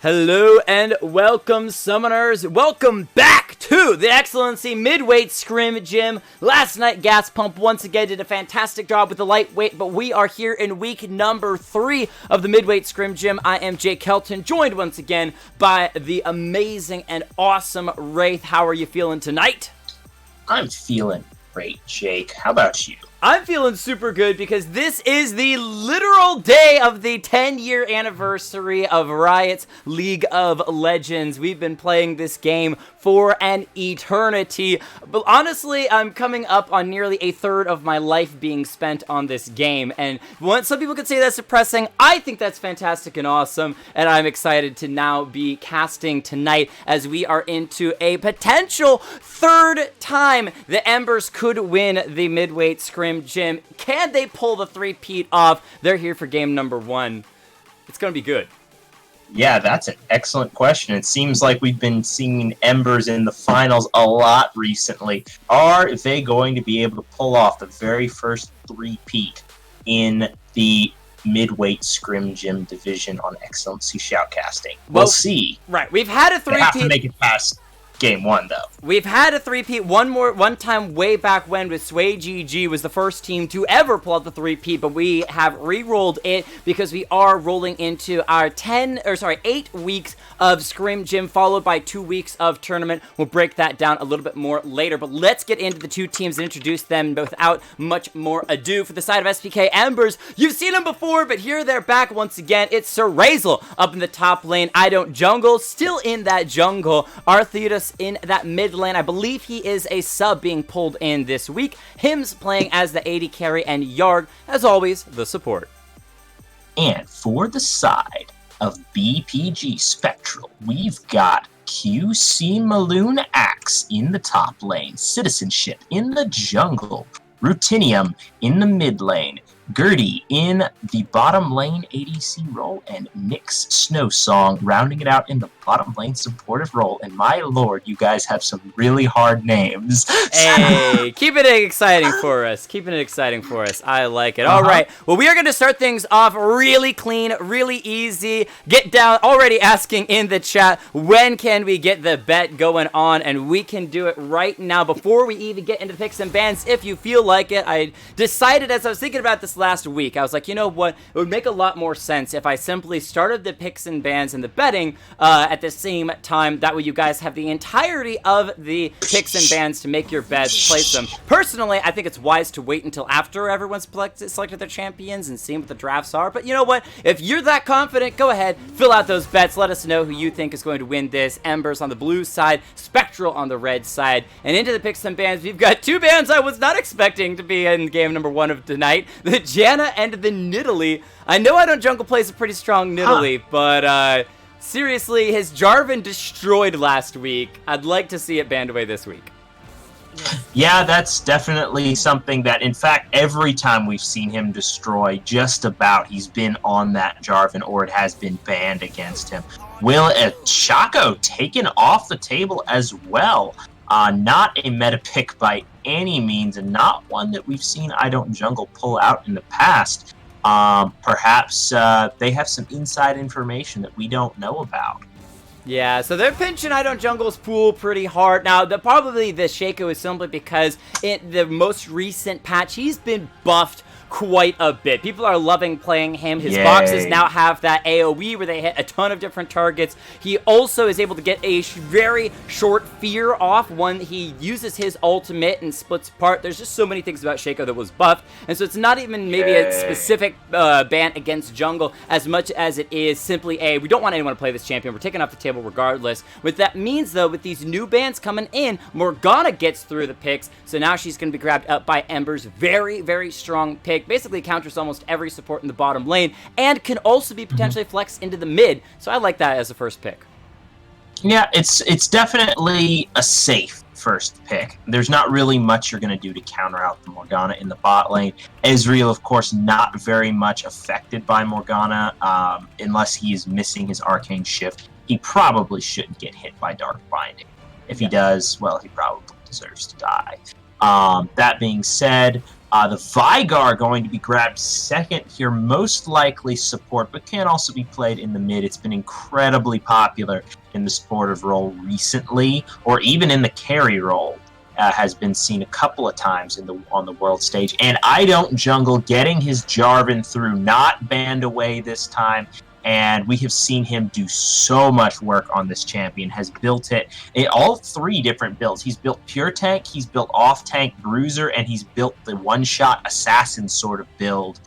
Hello and welcome, summoners. Welcome back to the Excellency Midweight Scrim Gym. Last night, Gas Pump once again did a fantastic job with the lightweight, but we are here in week number 3 of the Midweight Scrim Gym. I am Jake Kelton, joined once again by the amazing and awesome Wraith. How are you feeling tonight? I'm feeling great, Jake. How about you? I'm feeling super good because this is the literal day of the 10-year anniversary of Riot's League of Legends. We've been playing this game for an eternity, but honestly, I'm coming up on nearly a third of my life being spent on this game, and some people could say that's depressing. I think that's fantastic and awesome, and I'm excited to now be casting tonight as we are into a potential third time the Embers could win the Midweight Scrim Gym. Can they pull the three-peat off? They're here for game number 1. It's going to be good. Yeah, that's an excellent question. It seems like we've been seeing Embers in the finals a lot recently. Are they going to be able to pull off the very first three-peat in the Midweight Scrim Gym division on Excellency Shoutcasting? We'll see. Right, we've had a three-peat. They have to make it past game 1, though. We've had a three-peat one time way back when with Sway GG was the first team to ever pull out the three-peat, but we have re-rolled it because we are rolling into our 8 weeks of Scrim Gym, followed by 2 weeks of tournament. We'll break that down a little bit more later, but let's get into the two teams and introduce them without much more ado. For the side of SPK Embers, you've seen them before, but here they're back once again. It's Sir Razel up in the top lane. I don't jungle, still in that jungle. Artheus in that mid lane. I believe he is a sub being pulled in this week. Hims playing as the AD carry, and Yarg, as always, the support. And for the side of BPG Spectral, we've got QC Maloon Axe in the top lane, Citizenship in the jungle, Rutinium in the mid lane, Gertie in the bottom lane ADC role, and Nyx Snowsong rounding it out in the bottom lane supportive role. And my lord, you guys have some really hard names. Hey, keeping it exciting for us. Keeping it exciting for us. I like it. All right. Well, we are going to start things off really clean, really easy. Get down. Already asking in the chat, when can we get the bet going on? And we can do it right now before we even get into the picks and bans if you feel like it. I decided as I was thinking about this last week, I was like, you know what? It would make a lot more sense if I simply started the picks and bans and the betting at the same time. That way you guys have the entirety of the picks and bans to make your bets, place them. Personally, I think it's wise to wait until after everyone's selected their champions and seeing what the drafts are. But you know what? If you're that confident, go ahead, fill out those bets. Let us know who you think is going to win this. Embers on the blue side, Spectral on the red side. And into the picks and bans, we've got 2 bans I was not expecting to be in game number 1 of tonight. The Janna and the Nidalee. I know I don't jungle plays a pretty strong Nidalee, but seriously, his Jarvan destroyed last week. I'd like to see it banned away this week. Yeah, that's definitely something that, in fact, every time we've seen him destroy, just about, he's been on that Jarvan or it has been banned against him. Will Chaco taken off the table as well? Not a meta pick by any means, and not one that we've seen I Don't Jungle pull out in the past. Perhaps they have some inside information that we don't know about. Yeah, so they're pinching I Don't Jungle's pool pretty hard. Now, probably the Shaco is simply because in the most recent patch, he's been buffed quite a bit. People are loving playing him. His boxes now have that AoE where they hit a ton of different targets. He also is able to get a very short fear off when he uses his ultimate and splits apart. There's just so many things about Shaco that was buffed, and so it's not even maybe a specific ban against jungle as much as it is simply we don't want anyone to play this champion. We're taking off the table regardless. What that means, though, with these new bans coming in, Morgana gets through the picks, so now she's going to be grabbed up by Embers. Very, very strong pick. Basically counters almost every support in the bottom lane and can also be potentially flexed into the mid. So I like that as a first pick. Yeah, it's definitely a safe first pick. There's not really much you're going to do to counter out the Morgana in the bot lane. Ezreal, of course, not very much affected by Morgana unless he is missing his Arcane Shift. He probably shouldn't get hit by Dark Binding. If he does, well, he probably deserves to die. That being said, The Vigar going to be grabbed second here, most likely support, but can also be played in the mid. It's been incredibly popular in the supportive role recently, or even in the carry role. Has been seen a couple of times on the world stage. And I Don't Jungle getting his Jarvan through, not banned away this time. And we have seen him do so much work on this champion, has built it in all 3 different builds. He's built Pure Tank, he's built Off-Tank Bruiser, and he's built the one-shot Assassin sort of build.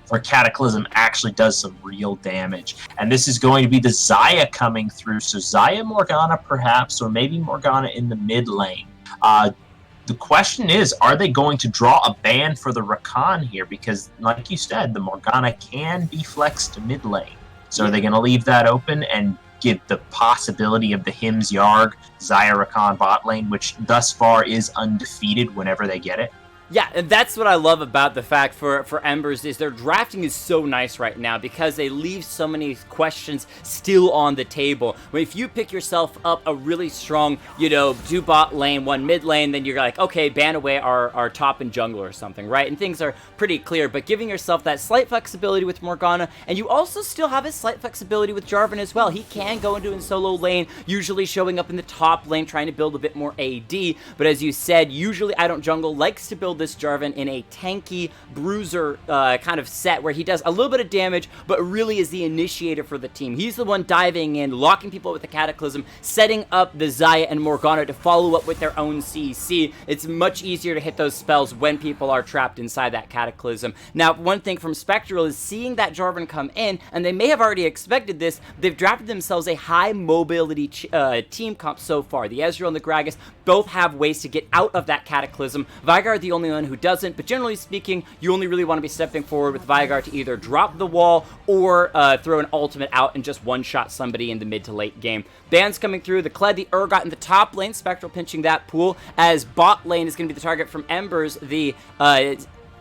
Where Cataclysm actually does some real damage. And this is going to be the Xayah coming through. So Xayah Morgana perhaps, or maybe Morgana in the mid lane. The question is, are they going to draw a ban for the Rakan here? Because like you said, the Morgana can be flexed to mid lane. So are they going to leave that open and give the possibility of the Hims Yarg Xayah Rakan bot lane, which thus far is undefeated whenever they get it? Yeah, and that's what I love about the fact for Embers is their drafting is so nice right now because they leave so many questions still on the table. If you pick yourself up a really strong, do bot lane, 1 mid lane, then you're like, okay, ban away our top and jungle or something, right? And things are pretty clear, but giving yourself that slight flexibility with Morgana, and you also still have a slight flexibility with Jarvan as well. He can go into a solo lane, usually showing up in the top lane, trying to build a bit more AD, but as you said, usually I Don't Jungle likes to build this Jarvan in a tanky bruiser kind of set where he does a little bit of damage, but really is the initiator for the team. He's the one diving in, locking people with the Cataclysm, setting up the Xayah and Morgana to follow up with their own CC. It's much easier to hit those spells when people are trapped inside that Cataclysm. Now, one thing from Spectral is seeing that Jarvan come in, and they may have already expected this, they've drafted themselves a high mobility team comp so far. The Ezreal and the Gragas both have ways to get out of that Cataclysm. Vigar, the only one who doesn't, but generally speaking, you only really want to be stepping forward with Vigar to either drop the wall or throw an ultimate out and just one-shot somebody in the mid to late game. Bans coming through, the Kled, the Urgot in the top lane, Spectral pinching that pool, as bot lane is going to be the target from Embers, the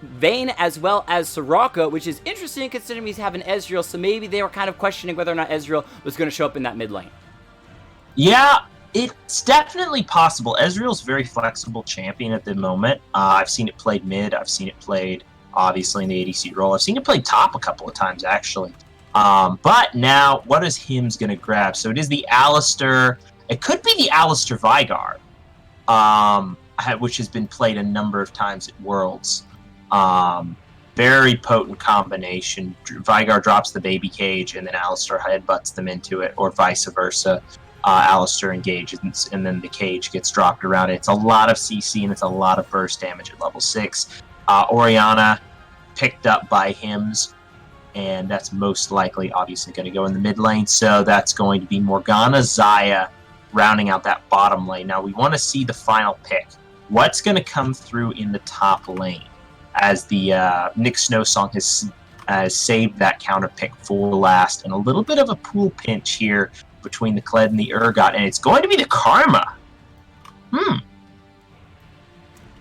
Vayne as well as Soraka, which is interesting considering he's having Ezreal, so maybe they were kind of questioning whether or not Ezreal was going to show up in that mid lane. Yeah, it's definitely possible. Ezreal's a very flexible champion at the moment. I've seen it played mid. I've seen it played, obviously, in the ADC role. I've seen it played top a couple of times, actually. But now, what is Hims going to grab? So it is the Alistar. It could be the Alistar Vigar, which has been played a number of times at Worlds. Very potent combination. Vigar drops the baby cage, and then Alistar headbutts them into it, or vice versa. Alistar engages, and then the cage gets dropped around it. It's a lot of CC, and it's a lot of burst damage at level 6. Orianna picked up by Hims, and that's most likely, obviously, going to go in the mid lane. So that's going to be Morgana, Xayah, rounding out that bottom lane. Now, we want to see the final pick. What's going to come through in the top lane? As the Nick Snowsong has saved that counter pick for last, and a little bit of a pool pinch here between the Kled and the Urgot, and it's going to be the Karma.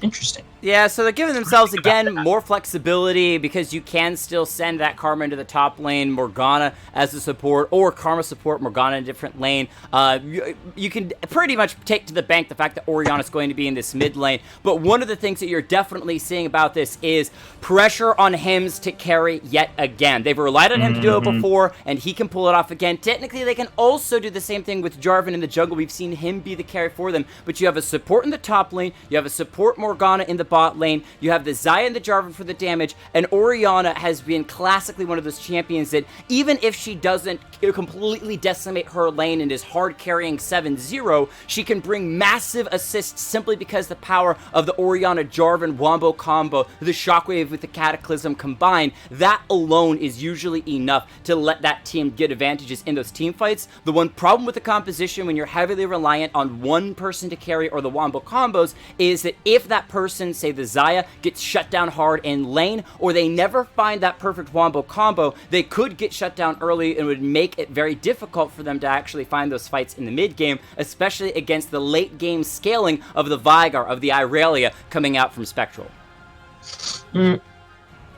Interesting. Yeah, so they're giving themselves, again, more flexibility because you can still send that Karma into the top lane, Morgana as a support, or Karma support, Morgana in a different lane. You can pretty much take to the bank the fact that Orianna is going to be in this mid lane, but one of the things that you're definitely seeing about this is pressure on Hims to carry yet again. They've relied on him to do it before, and he can pull it off again. Technically, they can also do the same thing with Jarvan in the jungle. We've seen him be the carry for them, but you have a support in the top lane, you have a support Morgana in the bot lane, you have the Xayah and the Jarvan for the damage, and Orianna has been classically one of those champions that even if she doesn't completely decimate her lane and is hard carrying 7-0, she can bring massive assists simply because the power of the Orianna Jarvan wombo combo, the shockwave with the Cataclysm combined, that alone is usually enough to let that team get advantages in those team fights. The one problem with the composition when you're heavily reliant on one person to carry or the wombo combos is that if that person, say the Xayah, gets shut down hard in lane, or they never find that perfect wombo combo, they could get shut down early and would make it very difficult for them to actually find those fights in the mid game, especially against the late game scaling of the Vigar, of the Irelia coming out from Spectral.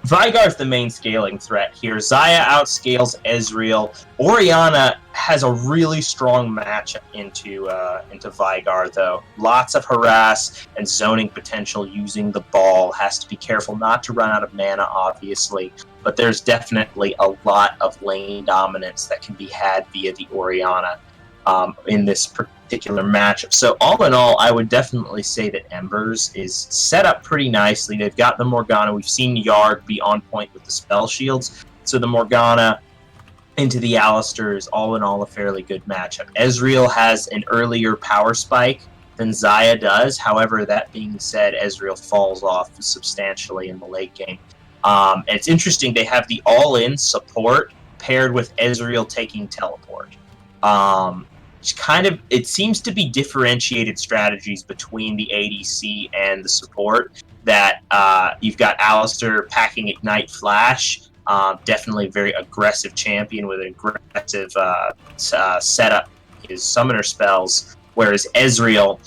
Vygar's the main scaling threat here. Xayah outscales Ezreal. Orianna has a really strong matchup into Vygar, though. Lots of harass and zoning potential using the ball. Has to be careful not to run out of mana, obviously. But there's definitely a lot of lane dominance that can be had via the Orianna in this particular matchup. So all in all, I would definitely say that Embers is set up pretty nicely. They've got the Morgana. We've seen Yard be on point with the spell shields. So the Morgana into the Alistar is all in all a fairly good matchup. Ezreal has an earlier power spike than Xayah does. However, that being said, Ezreal falls off substantially in the late game. And it's interesting, they have the all-in support paired with Ezreal taking teleport. It seems to be differentiated strategies between the ADC and the support. That you've got Alistar packing Ignite Flash, definitely a very aggressive champion with an aggressive setup, his summoner spells, whereas Ezreal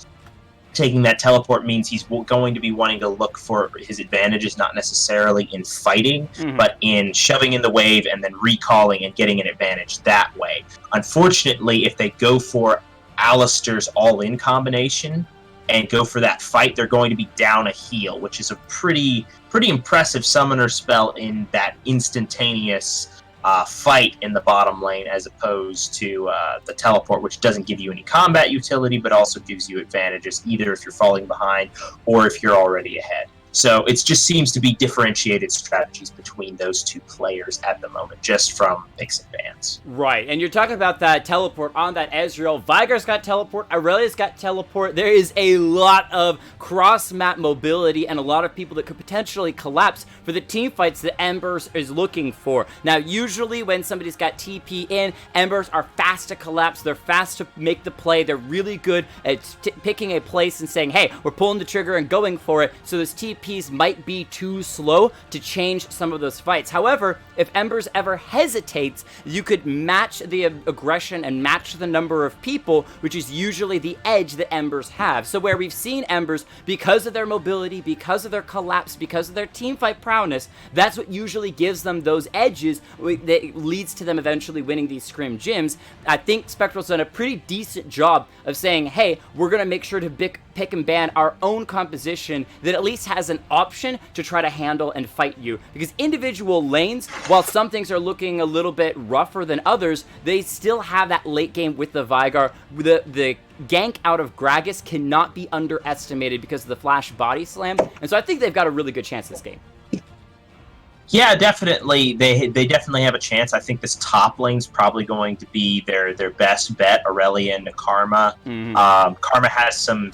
taking that teleport means he's going to be wanting to look for his advantages, not necessarily in fighting, but in shoving in the wave and then recalling and getting an advantage that way. Unfortunately, if they go for Alistar's all-in combination and go for that fight, they're going to be down a heal, which is a pretty impressive summoner spell in that instantaneous fight in the bottom lane, as opposed to the teleport, which doesn't give you any combat utility, but also gives you advantages, either if you're falling behind or if you're already ahead. So it just seems to be differentiated strategies between those two players at the moment, just from picks and bans. Right, and you're talking about that teleport on that Ezreal. Vygar's got teleport, Aurelia's got teleport. There is a lot of cross-map mobility and a lot of people that could potentially collapse for the team fights that Embers is looking for. Now, usually when somebody's got TP in, Embers are fast to collapse, they're fast to make the play, they're really good at picking a place and saying, hey, we're pulling the trigger and going for it, so this TPs might be too slow to change some of those fights. However, if Embers ever hesitates, you could match the aggression and match the number of people, which is usually the edge that Embers have. So where we've seen Embers, because of their mobility, because of their collapse, because of their teamfight prowess, that's what usually gives them those edges that leads to them eventually winning these Scrim gyms. I think Spectral's done a pretty decent job of saying, hey, we're going to make sure to pick and ban our own composition that at least has an option to try to handle and fight you. Because individual lanes, while some things are looking a little bit rougher than others, they still have that late game with the Vygar. The gank out of Gragas cannot be underestimated because of the flash body slam. And so I think they've got a really good chance this game. Yeah, definitely. They definitely have a chance. I think this top lane's probably going to be their best bet, Aurelia into Karma. Karma has some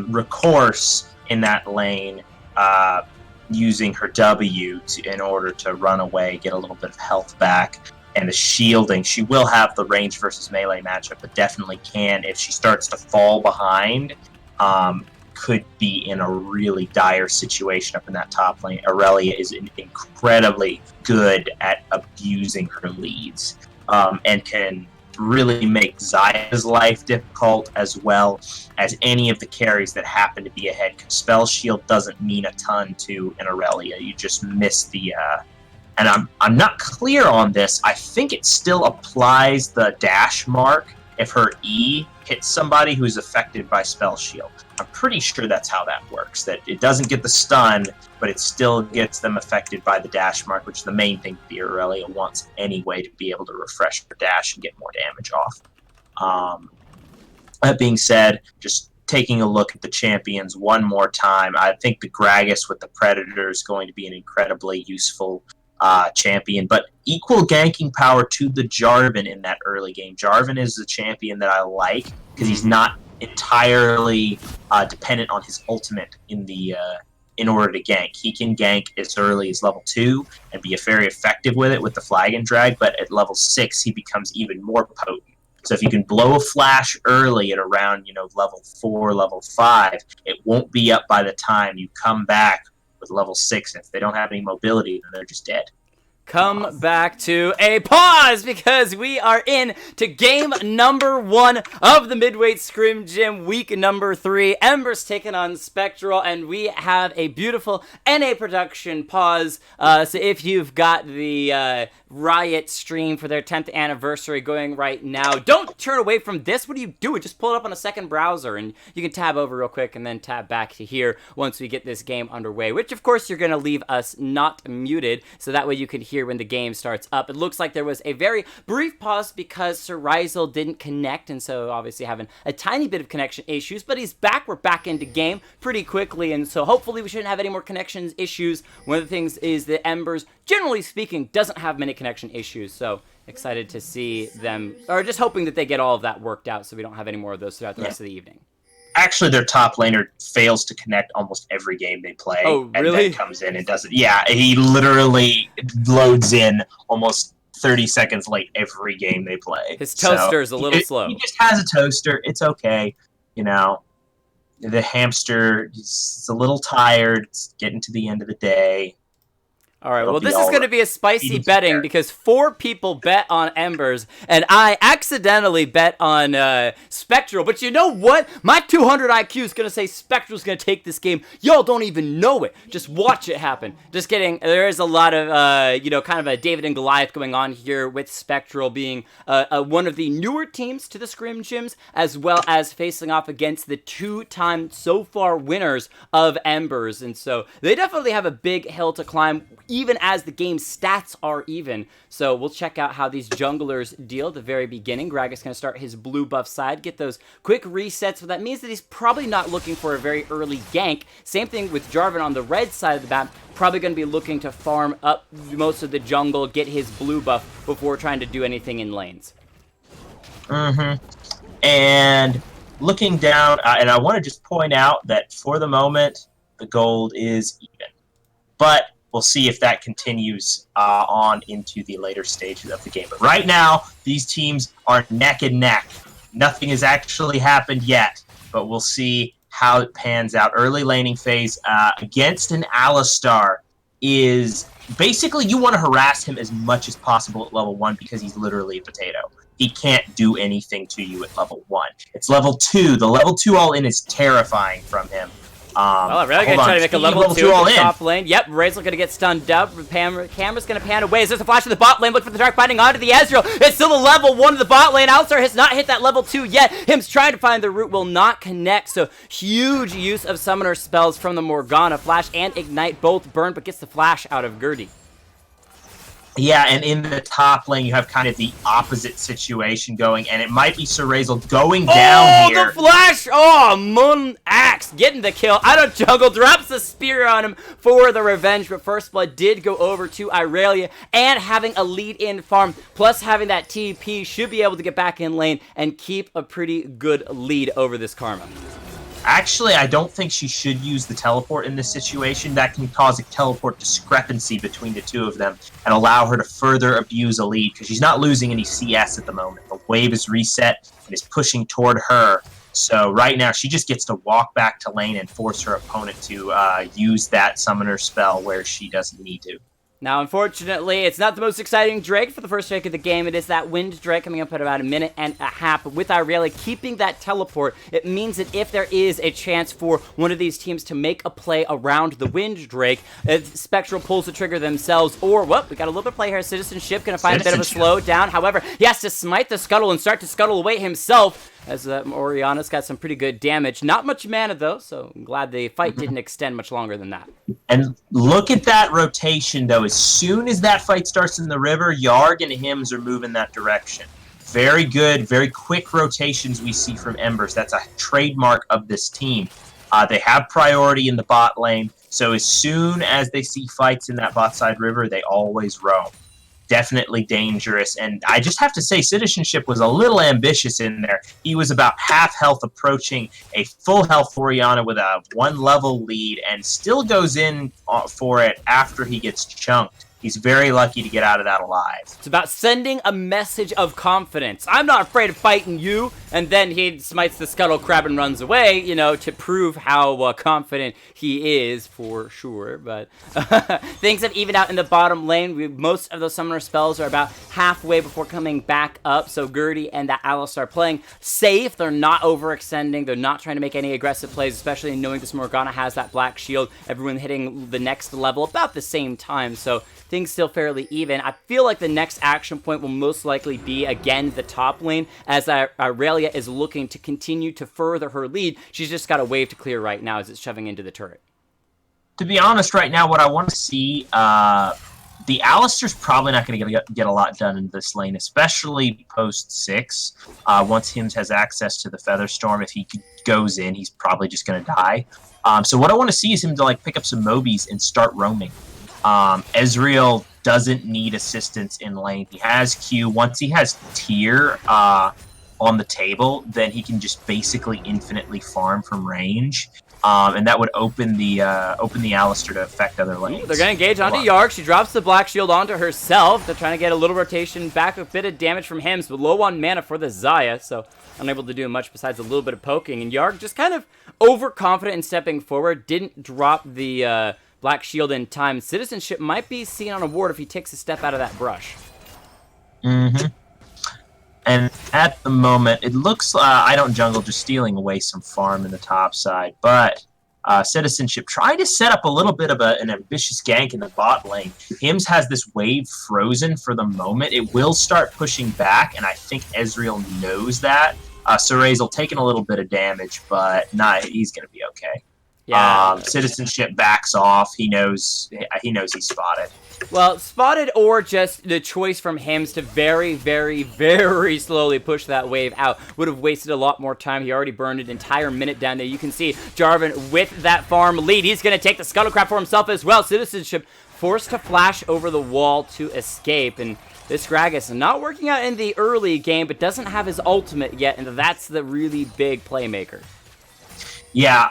recourse in that lane, using her W in order to run away, get a little bit of health back, and the shielding. She will have the range versus melee matchup, but definitely can, if she starts to fall behind, could be in a really dire situation up in that top lane. Aurelia is incredibly good at abusing her leads, and can really make Xayah's life difficult, as well as any of the carries that happen to be ahead. Spell Shield doesn't mean a ton to an Aurelia. You just miss the... and I'm not clear on this. I think it still applies the dash mark if her E hits somebody who's affected by Spell Shield. I'm pretty sure that's how that works, that it doesn't get the stun, but it still gets them affected by the dash mark, which is the main thing the Aurelia wants anyway, to be able to refresh her dash and get more damage off. That being said, just taking a look at the champions one more time, I think the Gragas with the Predator is going to be an incredibly useful champion, but equal ganking power to the Jarvan in that early game. Jarvan is the champion that I like because he's not entirely dependent on his ultimate in order to gank. He can gank as early as level 2 and be very effective with it with the flag and drag, but at level 6 he becomes even more potent. So if you can blow a flash early at around level 4, level 5, it won't be up by the time you come back with level 6. If they don't have any mobility, then they're just dead. come back to a pause because we are in to game number 1 of the Midweight Scrim Gym, week number 3. Embers taking on Spectral, and we have a beautiful NA production pause. So if you've got the Riot stream for their 10th anniversary going right now, don't turn away from this. What do? Just pull it up on a second browser, and you can tab over real quick and then tab back to here once we get this game underway, which of course you're going to leave us not muted, so that way you can hear when the game starts up. It looks like there was a very brief pause because Sir Rizel didn't connect, and so obviously having a tiny bit of connection issues, but he's back. We're back into game pretty quickly, and so hopefully we shouldn't have any more connection issues. One of the things is that Embers, generally speaking, doesn't have many connection issues, so excited to see them, or just hoping that they get all of that worked out so we don't have any more of those throughout the rest of the evening. Actually, their top laner fails to connect almost every game they play. Oh, really? And then comes in and does it. Yeah, he literally loads in almost 30 seconds late every game they play. His toaster is a little slow. He just has a toaster. It's okay. You know, the hamster is a little tired. It's getting to the end of the day. All right, well, this is going to be a spicy betting because 4 people bet on Embers, and I accidentally bet on Spectral. But you know what? My 200 IQ is going to say Spectral's going to take this game. Y'all don't even know it. Just watch it happen. Just kidding. There is a lot of, kind of a David and Goliath going on here with Spectral being one of the newer teams to the Scrim Gyms, as well as facing off against the 2-time so far winners of Embers. And so they definitely have a big hill to climb, even as the game stats are even. So we'll check out how these junglers deal at the very beginning. Gragas going to start his blue buff side, get those quick resets. But that means that he's probably not looking for a very early gank. Same thing with Jarvan on the red side of the map. Probably going to be looking to farm up most of the jungle, get his blue buff before trying to do anything in lanes. And looking down, and I want to just point out that for the moment, the gold is even. But we'll see if that continues on into the later stages of the game. But right now, these teams are neck and neck. Nothing has actually happened yet, but we'll see how it pans out. Early laning phase against an Alistar is basically you want to harass him as much as possible at level 1 because he's literally a potato. He can't do anything to you at level 1. It's level 2. The level 2 all-in is terrifying from him. Well, I'm really going to try to make a level 2 all in. Top lane. Yep, Razel going to get stunned up. Camera's going to pan away. There's a flash in the bot lane. Look for the Dark Binding onto the Ezreal. It's still a level 1 of the bot lane. Alistar has not hit that level 2 yet. Him's trying to find the root will not connect. So huge use of summoner spells from the Morgana. Flash and Ignite both burn, but gets the flash out of Gertie. Yeah, and in the top lane, you have kind of the opposite situation going, and it might be Sir Razel going down here. Oh, the flash! Oh, Moon Axe getting the kill out of jungle, drops the spear on him for the revenge, but First Blood did go over to Irelia, and having a lead-in farm, plus having that TP, should be able to get back in lane and keep a pretty good lead over this Karma. Actually, I don't think she should use the teleport in this situation. That can cause a teleport discrepancy between the two of them and allow her to further abuse a lead because she's not losing any CS at the moment. The wave is reset and is pushing toward her. So right now, she just gets to walk back to lane and force her opponent to use that summoner spell where she doesn't need to. Now, unfortunately, it's not the most exciting Drake for the first Drake of the game. It is that Wind Drake coming up at about a minute and a half. But with Irelia keeping that teleport, it means that if there is a chance for one of these teams to make a play around the Wind Drake, if Spectral pulls the trigger themselves, or, we got a little bit of play here. Citizenship going to find a bit of a slowdown. However, he has to smite the Scuttle and start to scuttle away himself, as Oriana's got some pretty good damage. Not much mana, though, so I'm glad the fight didn't extend much longer than that. And look at that rotation, though. As soon as that fight starts in the river, Yarg and Hims are moving that direction. Very good, very quick rotations we see from Embers. That's a trademark of this team. They have priority in the bot lane, so as soon as they see fights in that bot side river, they always roam. Definitely dangerous, and I just have to say Citizenship was a little ambitious in there. He was about half health approaching a full health Oriana with a 1 level lead and still goes in for it after he gets chunked. He's very lucky to get out of that alive. It's about sending a message of confidence. I'm not afraid of fighting you. And then he smites the scuttle crab and runs away, you know, to prove how confident he is for sure. But things have evened out in the bottom lane. Most of those summoner spells are about halfway before coming back up. So Gertie and that Alistar are playing safe. They're not overextending. They're not trying to make any aggressive plays, especially knowing this Morgana has that black shield. Everyone hitting the next level about the same time. So things still fairly even. I feel like the next action point will most likely be, again, the top lane, as Aurelia is looking to continue to further her lead. She's just got a wave to clear right now as it's shoving into the turret. To be honest, right now, what I want to see, the Alistar's probably not going to get a lot done in this lane, especially post-6. Once Hims has access to the Featherstorm, if he goes in, he's probably just going to die. So what I want to see is him to pick up some Mobies and start roaming. Ezreal doesn't need assistance in lane. He has Q. Once he has tier on the table, then he can just basically infinitely farm from range. And that would open the Alistar to affect other lanes. They're going to engage onto Yark. She drops the black shield onto herself. They're trying to get a little rotation back, a bit of damage from Hims, but low on mana for the Xayah, so unable to do much besides a little bit of poking. And Yark just kind of overconfident in stepping forward, didn't drop the black shield in time. Citizenship might be seen on a ward if he takes a step out of that brush. Mm-hmm. And at the moment, it looks I don't jungle just stealing away some farm in the top side, but Citizenship tried to set up a little bit of an ambitious gank in the bot lane. Hims has this wave frozen for the moment. It will start pushing back, and I think Ezreal knows that. Serazel taking a little bit of damage, but he's going to be okay. Yeah. Citizenship backs off. He knows he's spotted. Well, spotted or just the choice from Hims to very, very, very slowly push that wave out would have wasted a lot more time. He already burned an entire minute down there. You can see Jarvan with that farm lead. He's going to take the Scuttlecraft for himself as well. Citizenship forced to flash over the wall to escape. And this Gragas not working out in the early game, but doesn't have his ultimate yet. And that's the really big playmaker. Yeah.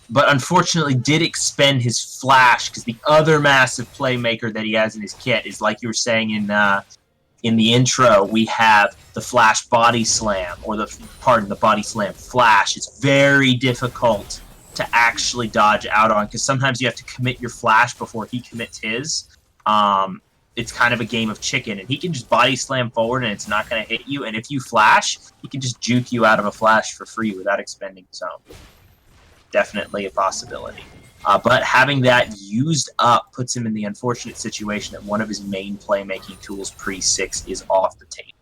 But unfortunately did expend his flash, because the other massive playmaker that he has in his kit is, like you were saying in the intro, we have the flash body slam, or the body slam flash. It's very difficult to actually dodge out on, because sometimes you have to commit your flash before he commits his. It's kind of a game of chicken, and he can just body slam forward and it's not going to hit you, and if you flash, he can just juke you out of a flash for free without expending his own. Definitely a possibility. But having that used up puts him in the unfortunate situation that one of his main playmaking tools pre-6 is off the table.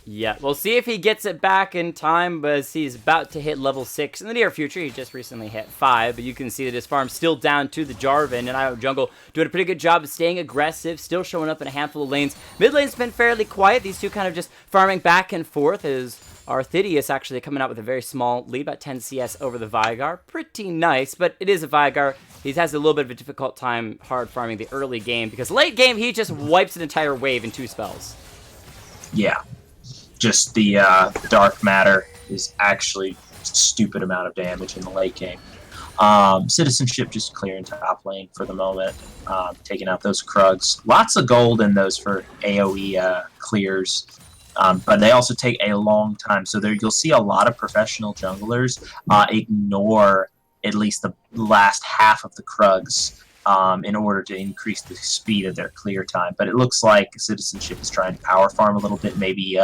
Yeah, we'll see if he gets it back in time, but he's about to hit level 6 in the near future. He just recently hit 5, but you can see that his farm's still down to the Jarvan, and IO Jungle doing a pretty good job of staying aggressive, still showing up in a handful of lanes. Mid lane's been fairly quiet. These two kind of just farming back and forth as Arthidius actually coming out with a very small lead, about 10 CS over the Veigar. Pretty nice, but it is a Veigar. He has a little bit of a difficult time hard farming the early game, because late game he just wipes an entire wave in 2 spells. Yeah. Just the dark matter is actually a stupid amount of damage in the late game. Citizenship just clearing top lane for the moment, taking out those Krugs. Lots of gold in those for AoE clears. But they also take a long time, so you'll see a lot of professional junglers ignore at least the last half of the Krugs in order to increase the speed of their clear time. But it looks like Citizenship is trying to power farm a little bit, maybe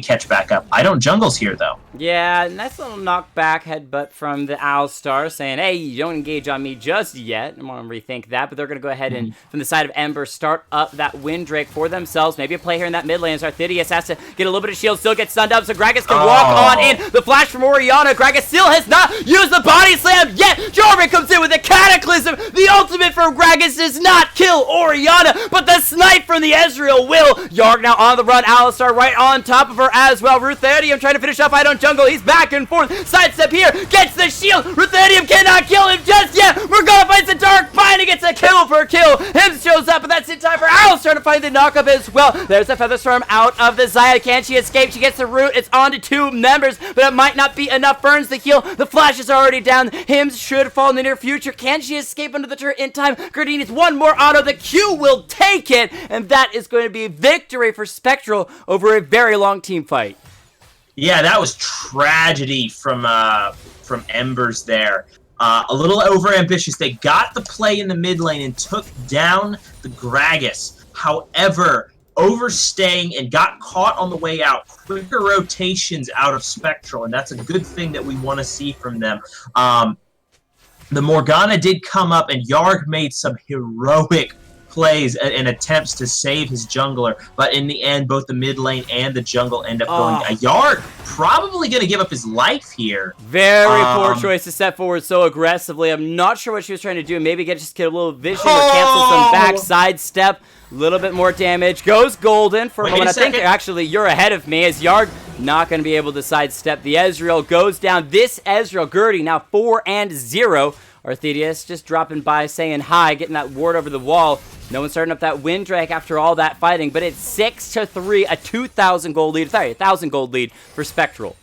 catch back up. I don't jungles here, though. Yeah, nice little knockback headbutt from the Alistar saying, hey, you don't engage on me just yet. I want to rethink that, but they're going to go ahead and, from the side of Embers, start up that Windrake for themselves. Maybe a play here in that mid lane as Arthidius has to get a little bit of shield, still get stunned up, so Gragas can walk on in. The flash from Orianna. Gragas still has not used the body slam yet. Jarvan comes in with a Cataclysm. The ultimate from Gragas does not kill Orianna, but the snipe from the Ezreal will. Yarg now on the run. Alistar right on top of her as well. Ruthenium trying to finish up I don't jungle. He's back and forth. Sidestep here. Gets the shield. Ruthenium cannot kill him just yet. Morgana finds the Dark Bind and gets a kill for kill. Hims shows up, but that's in time for Alistar to find the knockup as well. There's the Featherstorm out of the Xayah. Can she escape? She gets the root. It's on to 2 members, but it might not be enough. Burns the heal. The flash is already down. Hims should fall in the near future. Can she escape under the turret in time. Gertie needs one more auto. The Q will take it, and that is going to be a victory for Spectral over a very long team fight. Yeah, that was tragedy from Embers there. A little overambitious. They got the play in the mid lane and took down the Gragas. However, overstaying and got caught on the way out. Quicker rotations out of Spectral, and that's a good thing that we want to see from them. The Morgana did come up, and Yarg made some heroic plays and attempts to save his jungler, but in the end, both the mid lane and the jungle end up going. Yarg probably going to give up his life here. Very poor choice to step forward so aggressively. I'm not sure what she was trying to do. Maybe just get a little vision or cancel some backside step. A little bit more damage. Goes golden for a moment. I think actually you're ahead of me as Yarg not going to be able to sidestep. The Ezreal goes down. This Ezreal, Gertie, now 4-0. Arthedius just dropping by, saying hi, getting that ward over the wall. No one starting up that Windrake after all that fighting, but it's 6-3, a 2,000 gold lead. Sorry, 1,000 gold lead for Spectral.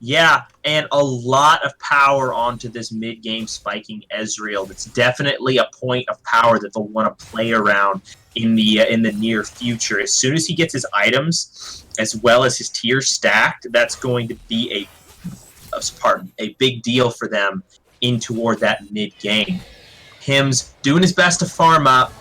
Yeah, and a lot of power onto this mid-game spiking Ezreal. That's definitely a point of power that they'll want to play around in the near future. As soon as he gets his items, as well as his tiers stacked, that's going to be a big deal for them in toward that mid-game. Him's doing his best to farm up,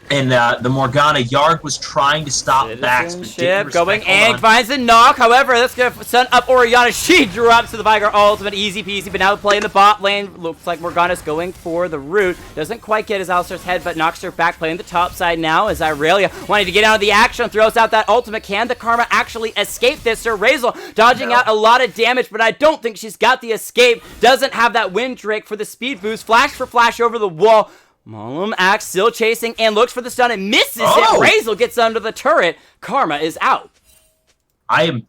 and the Morgana Yarg was trying to stop backs, but didn't going and finds the knock. However, let's go send up Orianna. She drops to the Vigar ultimate, easy peasy. But now playing the bot lane, looks like Morgana's going for the root. Doesn't quite get his Alistar's head, but knocks her back. Playing the top side now as Irelia wanting to get out of the action, throws out that ultimate. Can the Karma actually escape this? Sir Razel dodging out a lot of damage, but I don't think she's got the escape. Doesn't have that Windrake for the speed boost. Flash for flash over the wall. Malum Axe still chasing and looks for the stun and misses it. Razel gets under the turret. Karma is out. I am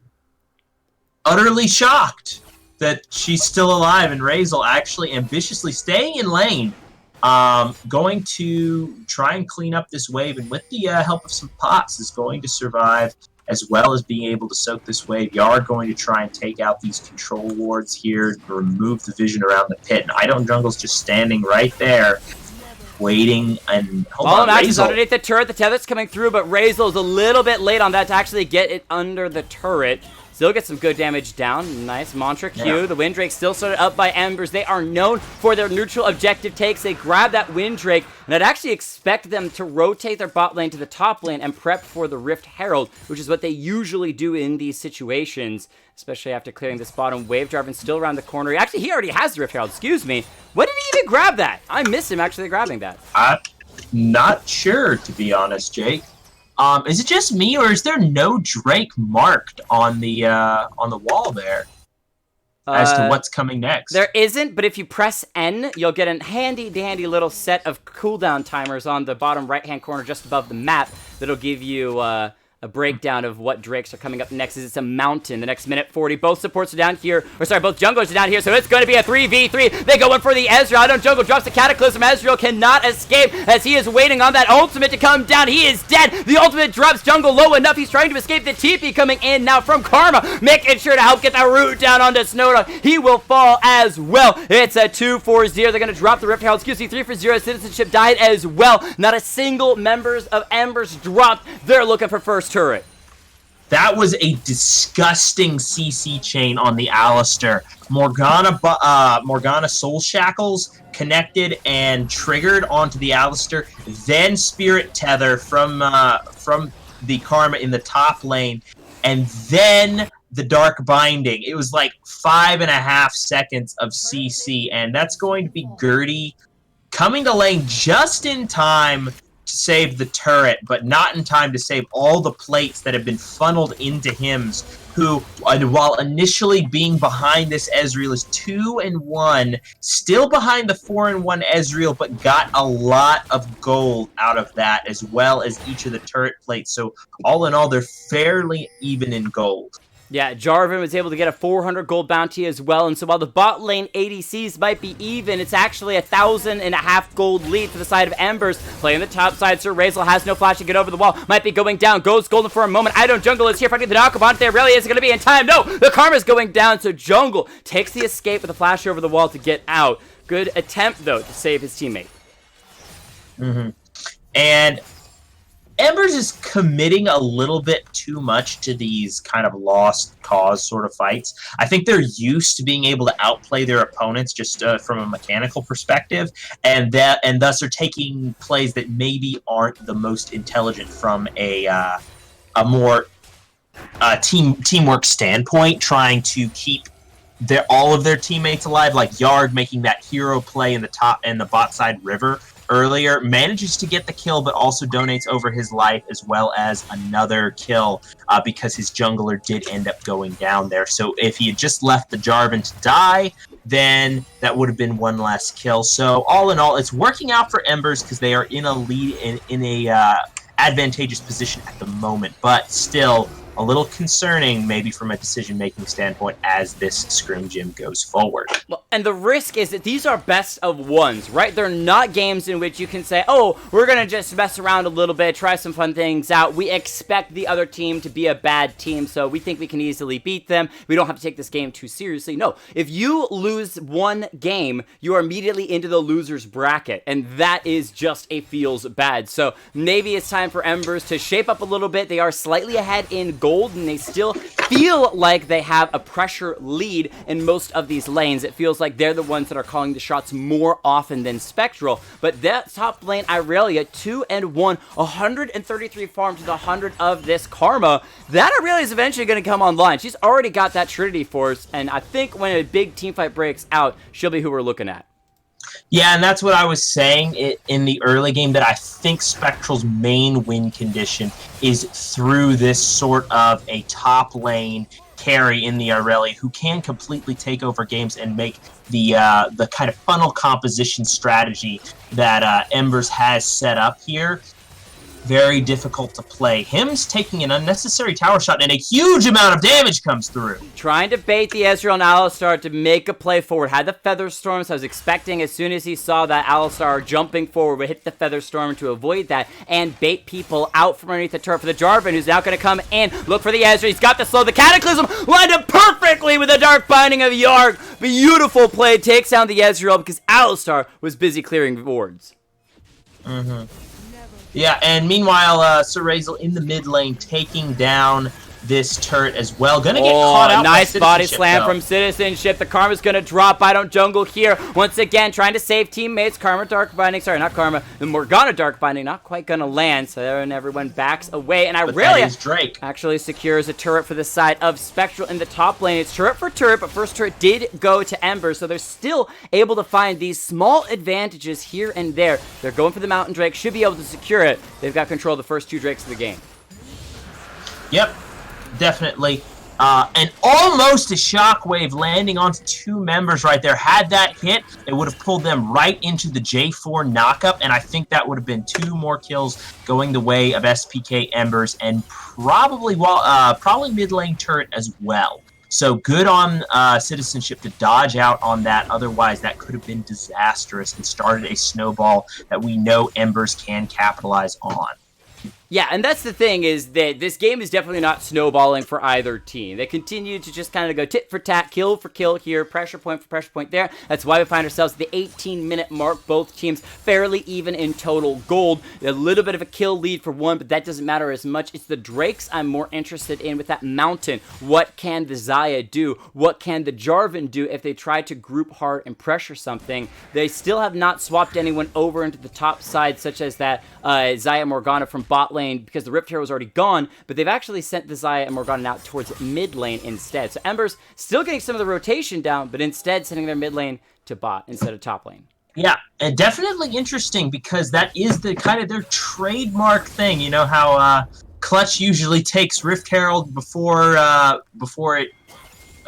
utterly shocked that she's still alive, and Razel actually ambitiously staying in lane. Going to try and clean up this wave, and with the help of some pots is going to survive, as well as being able to soak this wave. Yarg going to try and take out these control wards here, remove the vision around the pit, and Idon Jungle's just standing right there, waiting, and hold on, Razel is underneath the turret. The tether's coming through, but Razel is a little bit late on that to actually get it under the turret. Still gets some good damage down. Nice Mantra Q. Yeah. The Windrake still started up by Embers. They are known for their neutral objective takes. They grab that Windrake, and I'd actually expect them to rotate their bot lane to the top lane and prep for the Rift Herald, which is what they usually do in these situations, especially after clearing this bottom wave. Jarvan's still around the corner. Actually, he already has the Rift Herald. Excuse me. When did he even grab that? I missed him actually grabbing that. I'm not sure, to be honest, Jake. Is it just me, or is there no Drake marked on the wall there as to what's coming next? There isn't, but if you press N, you'll get a handy-dandy little set of cooldown timers on the bottom right-hand corner just above the map that'll give you a breakdown of what Drakes are coming up next. It's a mountain. The next minute 40. Both supports are down here. Or sorry, both junglers are down here. So it's going to be a 3v3. They go in for the Ezreal. Idon Jungle drops the Cataclysm. Ezreal cannot escape as he is waiting on that ultimate to come down. He is dead. The ultimate drops Jungle low enough. He's trying to escape. The TP coming in now from Karma, making sure to help get the root down onto Snowdog. He will fall as well. It's a 2-4-0. They're going to drop the Rift Herald. Excuse me, 3-4-0. Citizenship died as well. Not a single members of Embers dropped. They're looking for first turret. That was a disgusting CC chain on the Alistar. Morgana Soul Shackles connected and triggered onto the Alistar. Then Spirit Tether from the Karma in the top lane. And then the Dark Binding. It was like 5.5 seconds of CC. And that's going to be Gertie coming to lane just in time to save the turret, but not in time to save all the plates that have been funneled into Hims, who, while initially being behind this Ezreal, is 2-1, still behind the 4-1 Ezreal, but got a lot of gold out of that, as well as each of the turret plates. So all in all, they're fairly even in gold. Yeah, Jarvan was able to get a 400 gold bounty as well, and so while the bot lane ADCs might be even, it's actually 1,500 gold lead for the side of Embers. Playing the top side, Sir Razel has no flash to get over the wall, might be going down, goes golden for a moment. Idon Jungle is here fighting the Knockabot. There really isn't going to be in time. No, the Karma's going down, so Jungle takes the escape with a flash over the wall to get out. Good attempt, though, to save his teammate. Mm-hmm. And Embers is committing a little bit too much to these kind of lost cause sort of fights. I think they're used to being able to outplay their opponents just from a mechanical perspective, and thus are taking plays that maybe aren't the most intelligent from a more teamwork standpoint, trying to keep all of their teammates alive, like Yard making that hero play in the top and the bot side river earlier, manages to get the kill, but also donates over his life as well as another kill because his jungler did end up going down there. So if he had just left the Jarvan to die, then that would have been one less kill. So all in all, it's working out for Embers because they are in a lead in a advantageous position at the moment, but still a little concerning maybe from a decision-making standpoint as this scrim gym goes forward. Well, and the risk is that these are best of ones, right? They're not games in which you can say, oh, we're going to just mess around a little bit, try some fun things out. We expect the other team to be a bad team, so we think we can easily beat them. We don't have to take this game too seriously. No, if you lose one game, you are immediately into the loser's bracket, and that is just a feels bad. So maybe it's time for Embers to shape up a little bit. They are slightly ahead in gold, and they still feel like they have a pressure lead in most of these lanes. It feels like they're the ones that are calling the shots more often than Spectral. But that top lane, Irelia, 2-1, 133 farm to the 100 of this Karma. That Irelia is eventually going to come online. She's already got that Trinity Force, and I think when a big team fight breaks out, she'll be who we're looking at. Yeah, and that's what I was saying in the early game, that I think Spectral's main win condition is through this sort of a top lane carry in the Irelia who can completely take over games and make the kind of funnel composition strategy that Embers has set up here very difficult to play. Him's taking an unnecessary tower shot, and a huge amount of damage comes through. Trying to bait the Ezreal and Alistar to make a play forward. Had the Feather Storms. I was expecting as soon as he saw that Alistar jumping forward would hit the Feather Storm to avoid that and bait people out from underneath the turret for the Jarvan, who's now going to come in. Look for the Ezreal. He's got the slow. The Cataclysm lined up perfectly with the Dark Binding of Yarg. Beautiful play. Takes down the Ezreal because Alistar was busy clearing wards. Mm-hmm. Yeah, and meanwhile, Sir Razel in the mid lane taking down this turret as well. Gonna get caught out. Nice body slam from Citizenship. The Karma's gonna drop. I don't jungle here. Once again, trying to save teammates. Karma Dark Binding. Sorry, not Karma. The Morgana Dark Binding. Not quite gonna land. So everyone backs away. And Irelia Drake actually secures a turret for the side of Spectral in the top lane. It's turret for turret, but first turret did go to Ember. So they're still able to find these small advantages here and there. They're going for the Mountain Drake. Should be able to secure it. They've got control of the first two Drakes of the game. Yep. Definitely. And almost a shockwave landing onto two members right there. Had that hit, it would have pulled them right into the J4 knockup, and I think that would have been two more kills going the way of SPK Embers and probably mid lane turret as well. So good on Citizenship to dodge out on that. Otherwise, that could have been disastrous and started a snowball that we know Embers can capitalize on. Yeah, and that's the thing, is that this game is definitely not snowballing for either team. They continue to just kind of go tit for tat, kill for kill here, pressure point for pressure point there. That's why we find ourselves at the 18-minute mark. Both teams fairly even in total gold. A little bit of a kill lead for one, but that doesn't matter as much. It's the Drakes I'm more interested in with that Mountain. What can the Xayah do? What can the Jarvan do if they try to group hard and pressure something? They still have not swapped anyone over into the top side, such as that Xayah Morgana from bot lane, because the Rift Hero was already gone, but they've actually sent the Xayah and Morgana out towards mid lane instead. So Embers still getting some of the rotation down, but instead sending their mid lane to bot instead of top lane. Yeah, and definitely interesting because that is the kind of their trademark thing. You know how Clutch usually takes Rift Herald before it.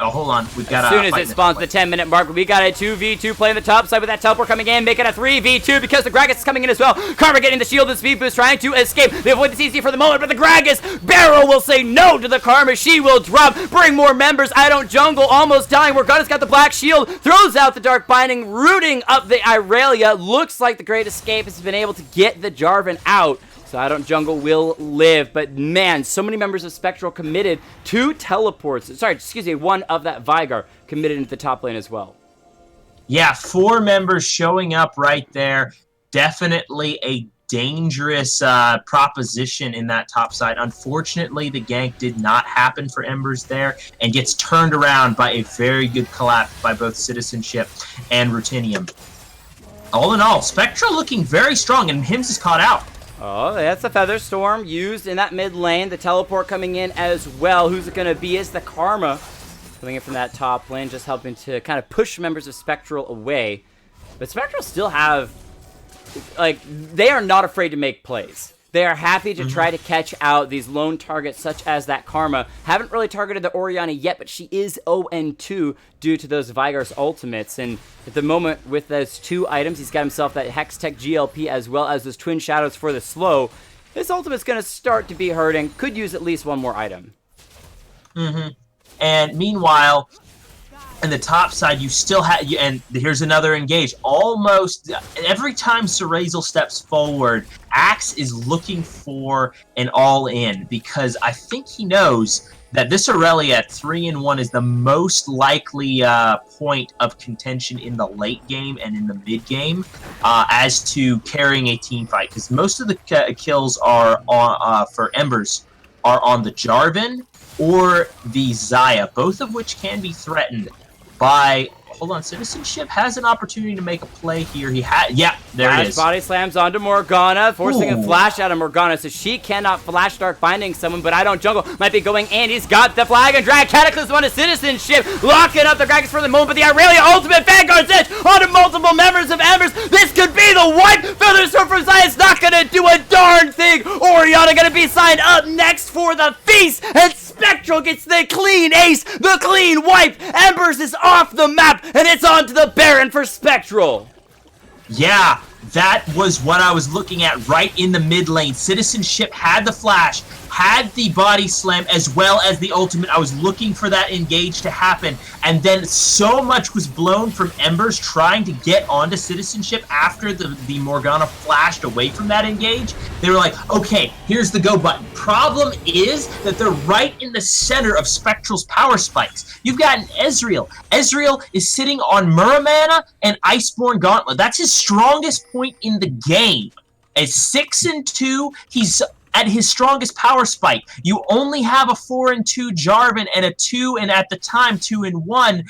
Oh, hold on. We've got as soon as it spawns the 10-minute mark, we got a 2v2 play on the top side with that teleport coming in, making a 3v2 because the Gragas is coming in as well. Karma getting the shield and speed boost, trying to escape. They avoid this easy for the moment, but the Gragas barrel will say no to the Karma. She will drop. Bring more members. I don't jungle. Almost dying. Morgana's got the black shield. Throws out the Dark Binding, rooting up the Irelia. Looks like the Great Escape has been able to get the Jarvan out. So I don't jungle will live, but man, so many members of Spectral committed. 2 teleports. Sorry, excuse me, 1 of that Vigar committed into the top lane as well. Yeah, 4 members showing up right there. definitely a dangerous proposition in that top side. Unfortunately, the gank did not happen for Embers there and gets turned around by a very good collapse by both Citizenship and Rutinium. All in all, Spectral looking very strong, and Hims is caught out. Oh, that's the Feather Storm used in that mid lane. The teleport coming in as well. Who's it going to be? Is the Karma coming in from that top lane, just helping to kind of push members of Spectral away. But Spectral still have, like, they are not afraid to make plays. They are happy to try to catch out these lone targets such as that Karma. Haven't really targeted the Orianna yet, but she is 0-2 due to those Vigar's ultimates. And at the moment, with those 2 items, he's got himself that Hex Tech GLP as well as those Twin Shadows for the slow. His ultimate's going to start to be hurting. Could use at least one more item. And meanwhile, on the top side, you still have, and here's another engage. Almost every time Cerazel steps forward, Axe is looking for an all-in, because I think he knows that this Aurelia at 3-1 is the most likely point of contention in the late game and in the mid game as to carrying a team fight, because most of the kills are on, for Embers are on the Jarvan or the Xayah, both of which can be threatened by, hold on, Citizenship has an opportunity to make a play here. He had, yeah, there it is. Body slams onto Morgana, forcing a flash out of Morgana, so she cannot flash Dark Binding someone, but I don't jungle. Might be going, and he's got the flag and drag Cataclysm onto Citizenship, locking up the Gragas for the moment, but the Aurelia ultimate Vanguard's edge onto multiple members of Embers. This could be the wipe. Feather Storm from Xayah's not gonna do a darn thing. Orianna gonna be signed up next for the feast, and Spectral gets the clean ace, the clean wipe. Embers is off the map, and it's on to the Baron for Spectral. Yeah, that was what I was looking at right in the mid lane. Citizenship had the flash, had the body slam, as well as the ultimate. I was looking for that engage to happen, and then so much was blown from Embers trying to get onto Citizenship after the Morgana flashed away from that engage. They were like, okay, here's the go button. Problem is that they're right in the center of Spectral's power spikes. You've got an Ezreal. Ezreal is sitting on Muramana and Iceborne Gauntlet. That's his strongest point in the game. At 6-2, he's at his strongest power spike. You only have a 4-2 Jarvan and a 2, and at the time 2-1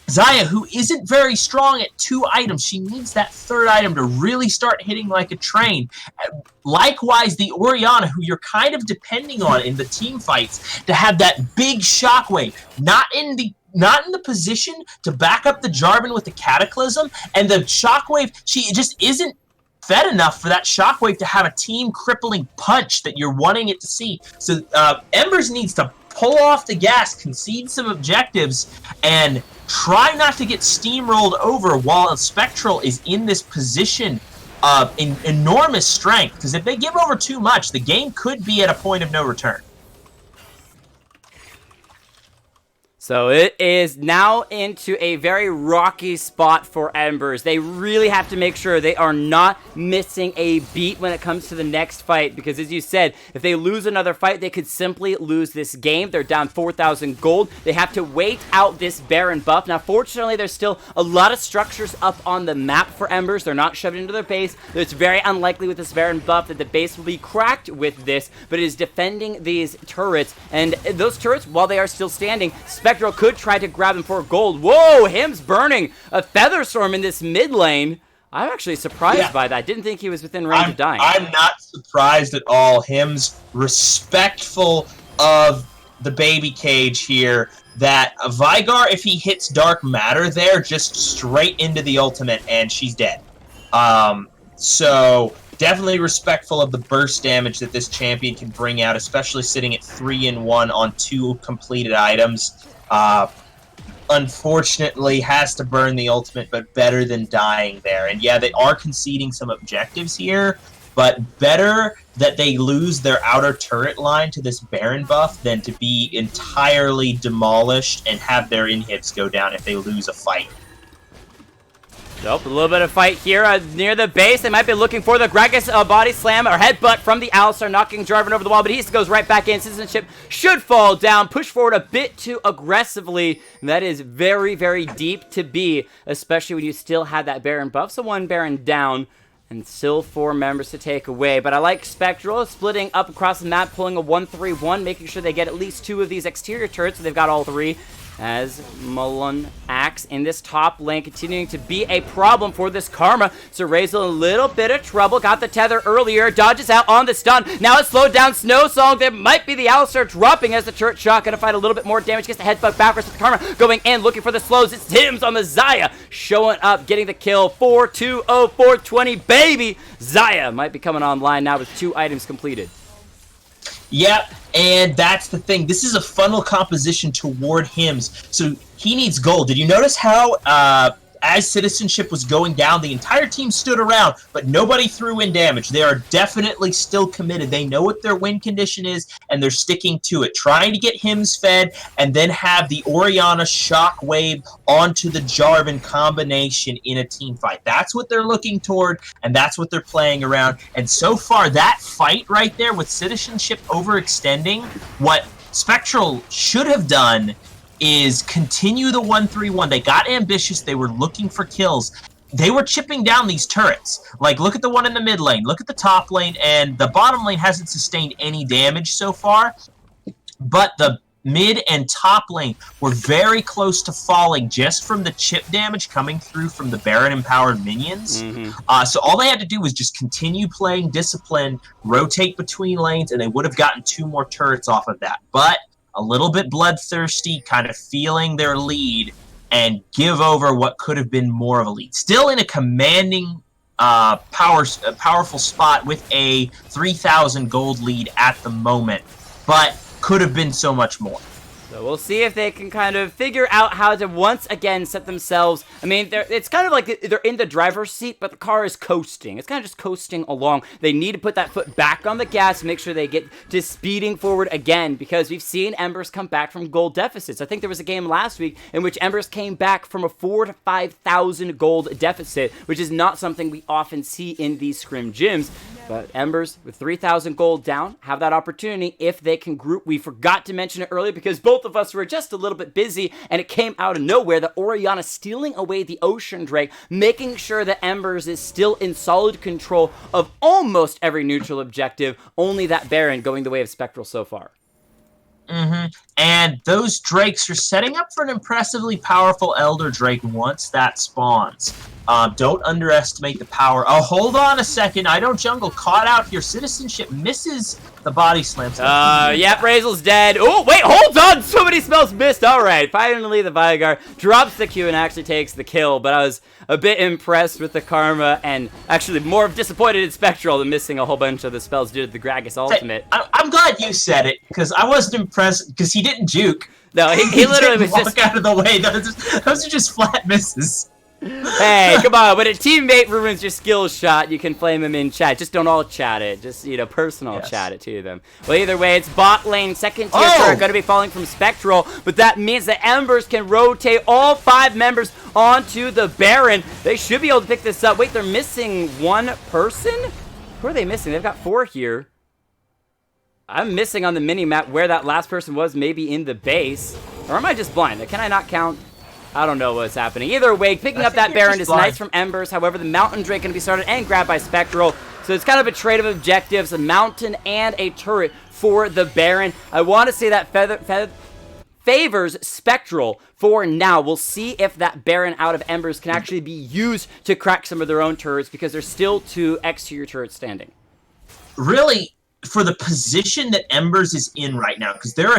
Xayah, who isn't very strong at 2 items. She needs that 3rd item to really start hitting like a train. Likewise, the Orianna, who you're kind of depending on in the team fights to have that big shockwave, not in the position to back up the Jarvan with the Cataclysm, and the shockwave, she just isn't fed enough for that shockwave to have a team crippling punch that you're wanting it to see. So Embers needs to pull off the gas, concede some objectives, and try not to get steamrolled over while Spectral is in this position of enormous strength, because if they give over too much, the game could be at a point of no return. So it is now into a very rocky spot for Embers. They really have to make sure they are not missing a beat when it comes to the next fight, because as you said, if they lose another fight, they could simply lose this game. They're down 4,000 gold. They have to wait out this Baron buff. Now, fortunately, there's still a lot of structures up on the map for Embers. They're not shoved into their base. It's very unlikely with this Baron buff that the base will be cracked with this, but it is defending these turrets, and those turrets, while they are still standing, Spectral could try to grab them for gold. Whoa, Him's burning a Feather Storm in this mid lane. I'm actually surprised by that. Didn't think he was within range of dying. I'm not surprised at all. Him's respectful of the baby cage here. That Vigar, if he hits Dark Matter there, just straight into the ultimate, and she's dead. So definitely respectful of the burst damage that this champion can bring out, especially sitting at 3-1 on 2 completed items. Unfortunately has to burn the ultimate, but better than dying there. And yeah, they are conceding some objectives here, but better that they lose their outer turret line to this Baron buff than to be entirely demolished and have their inhibs go down if they lose a fight. Nope, a little bit of fight here near the base. They might be looking for the Gragas body slam or headbutt from the Alistar, knocking Jarvan over the wall, but he goes right back in. Citizenship should fall down, push forward a bit too aggressively. And that is very, very deep to be, especially when you still have that Baron buff. So 1 Baron down. And still 4 members to take away. But I like Spectral splitting up across the map, pulling a 1-3-1, making sure they get at least 2 of these exterior turrets, so they've got all 3. As Mullen Axe in this top lane continuing to be a problem for this Karma. So Razel a little bit of trouble. Got the tether earlier. Dodges out on the stun. Now it's slowed down. Snow Song. There might be the Alistar dropping as the turret shot. Gonna find a little bit more damage. Gets the headbutt backwards with the Karma. Going in, looking for the slows. It's Tim's on the Xayah. Showing up, getting the kill. 4-2-0, 420, baby. Xayah might be coming online now with 2 items completed. Yep, and that's the thing. This is a funnel composition toward Hims, so he needs gold. Did you notice how, as Citizenship was going down, the entire team stood around, but nobody threw in damage? They are definitely still committed. They know what their win condition is, and they're sticking to it. Trying to get Hims fed, and then have the Orianna shockwave onto the Jarvan combination in a team fight. That's what they're looking toward, and that's what they're playing around. And so far, that fight right there with Citizenship overextending, what Spectral should have done is continue the 1-3-1. They got ambitious. They were looking for kills. They were chipping down these turrets. Like, look at the one in the mid lane. Look at the top lane. And the bottom lane hasn't sustained any damage so far. But the mid and top lane were very close to falling just from the chip damage coming through from the Baron-empowered minions. So all they had to do was just continue playing discipline, rotate between lanes, and they would have gotten 2 more turrets off of that. But a little bit bloodthirsty, kind of feeling their lead, and give over what could have been more of a lead. Still in a commanding, powerful spot with a 3,000 gold lead at the moment, but could have been so much more. So we'll see if they can kind of figure out how to once again set themselves. I mean, it's kind of like they're in the driver's seat, but the car is coasting. It's kind of just coasting along. They need to put that foot back on the gas, make sure they get to speeding forward again, because we've seen Embers come back from gold deficits. I think there was a game last week in which Embers came back from a 4,000 to 5,000 gold deficit, which is not something we often see in these Scrim gyms. But Embers, with 3,000 gold down, have that opportunity if they can group. We forgot to mention it earlier because both of us were just a little bit busy, and it came out of nowhere. The Orianna stealing away the Ocean Drake, making sure that Embers is still in solid control of almost every neutral objective. Only that Baron going the way of Spectral so far. And those Drakes are setting up for an impressively powerful Elder Drake once that spawns. Don't underestimate the power. Oh, hold on a second. I don't jungle. Caught out here. Citizenship misses the body slam. Yep, Razel's dead. Oh, wait, hold on. So many spells missed. All right. Finally, the Vigar drops the Q and actually takes the kill. But I was a bit impressed with the Karma, and actually more disappointed in Spectral than missing a whole bunch of the spells due to the Gragas ultimate. Hey, I'm glad you said it, because I wasn't impressed, because he didn't juke. No, he literally was just... walk out of the way. Those are just flat misses. Hey, come on. When a teammate ruins your skill shot, you can flame him in chat. Just don't all chat it. Just, personal chat it to them. Well, either way, it's bot lane. Second tier turret going to be falling from Spectral, but that means that Embers can rotate all 5 members onto the Baron. They should be able to pick this up. Wait, they're missing 1 person? Who are they missing? They've got 4 here. I'm missing on the mini-map where that last person was, maybe in the base. Or am I just blind? Can I not count? I don't know what's happening. Either way, picking up that Baron is nice from Embers. However, the Mountain Drake going to be started and grabbed by Spectral. So it's kind of a trade of objectives, a Mountain and a turret for the Baron. I want to say that favors Spectral for now. We'll see if that Baron out of Embers can actually be used to crack some of their own turrets, because there's still 2 exterior turrets standing. Really, for the position that Embers is in right now, because they're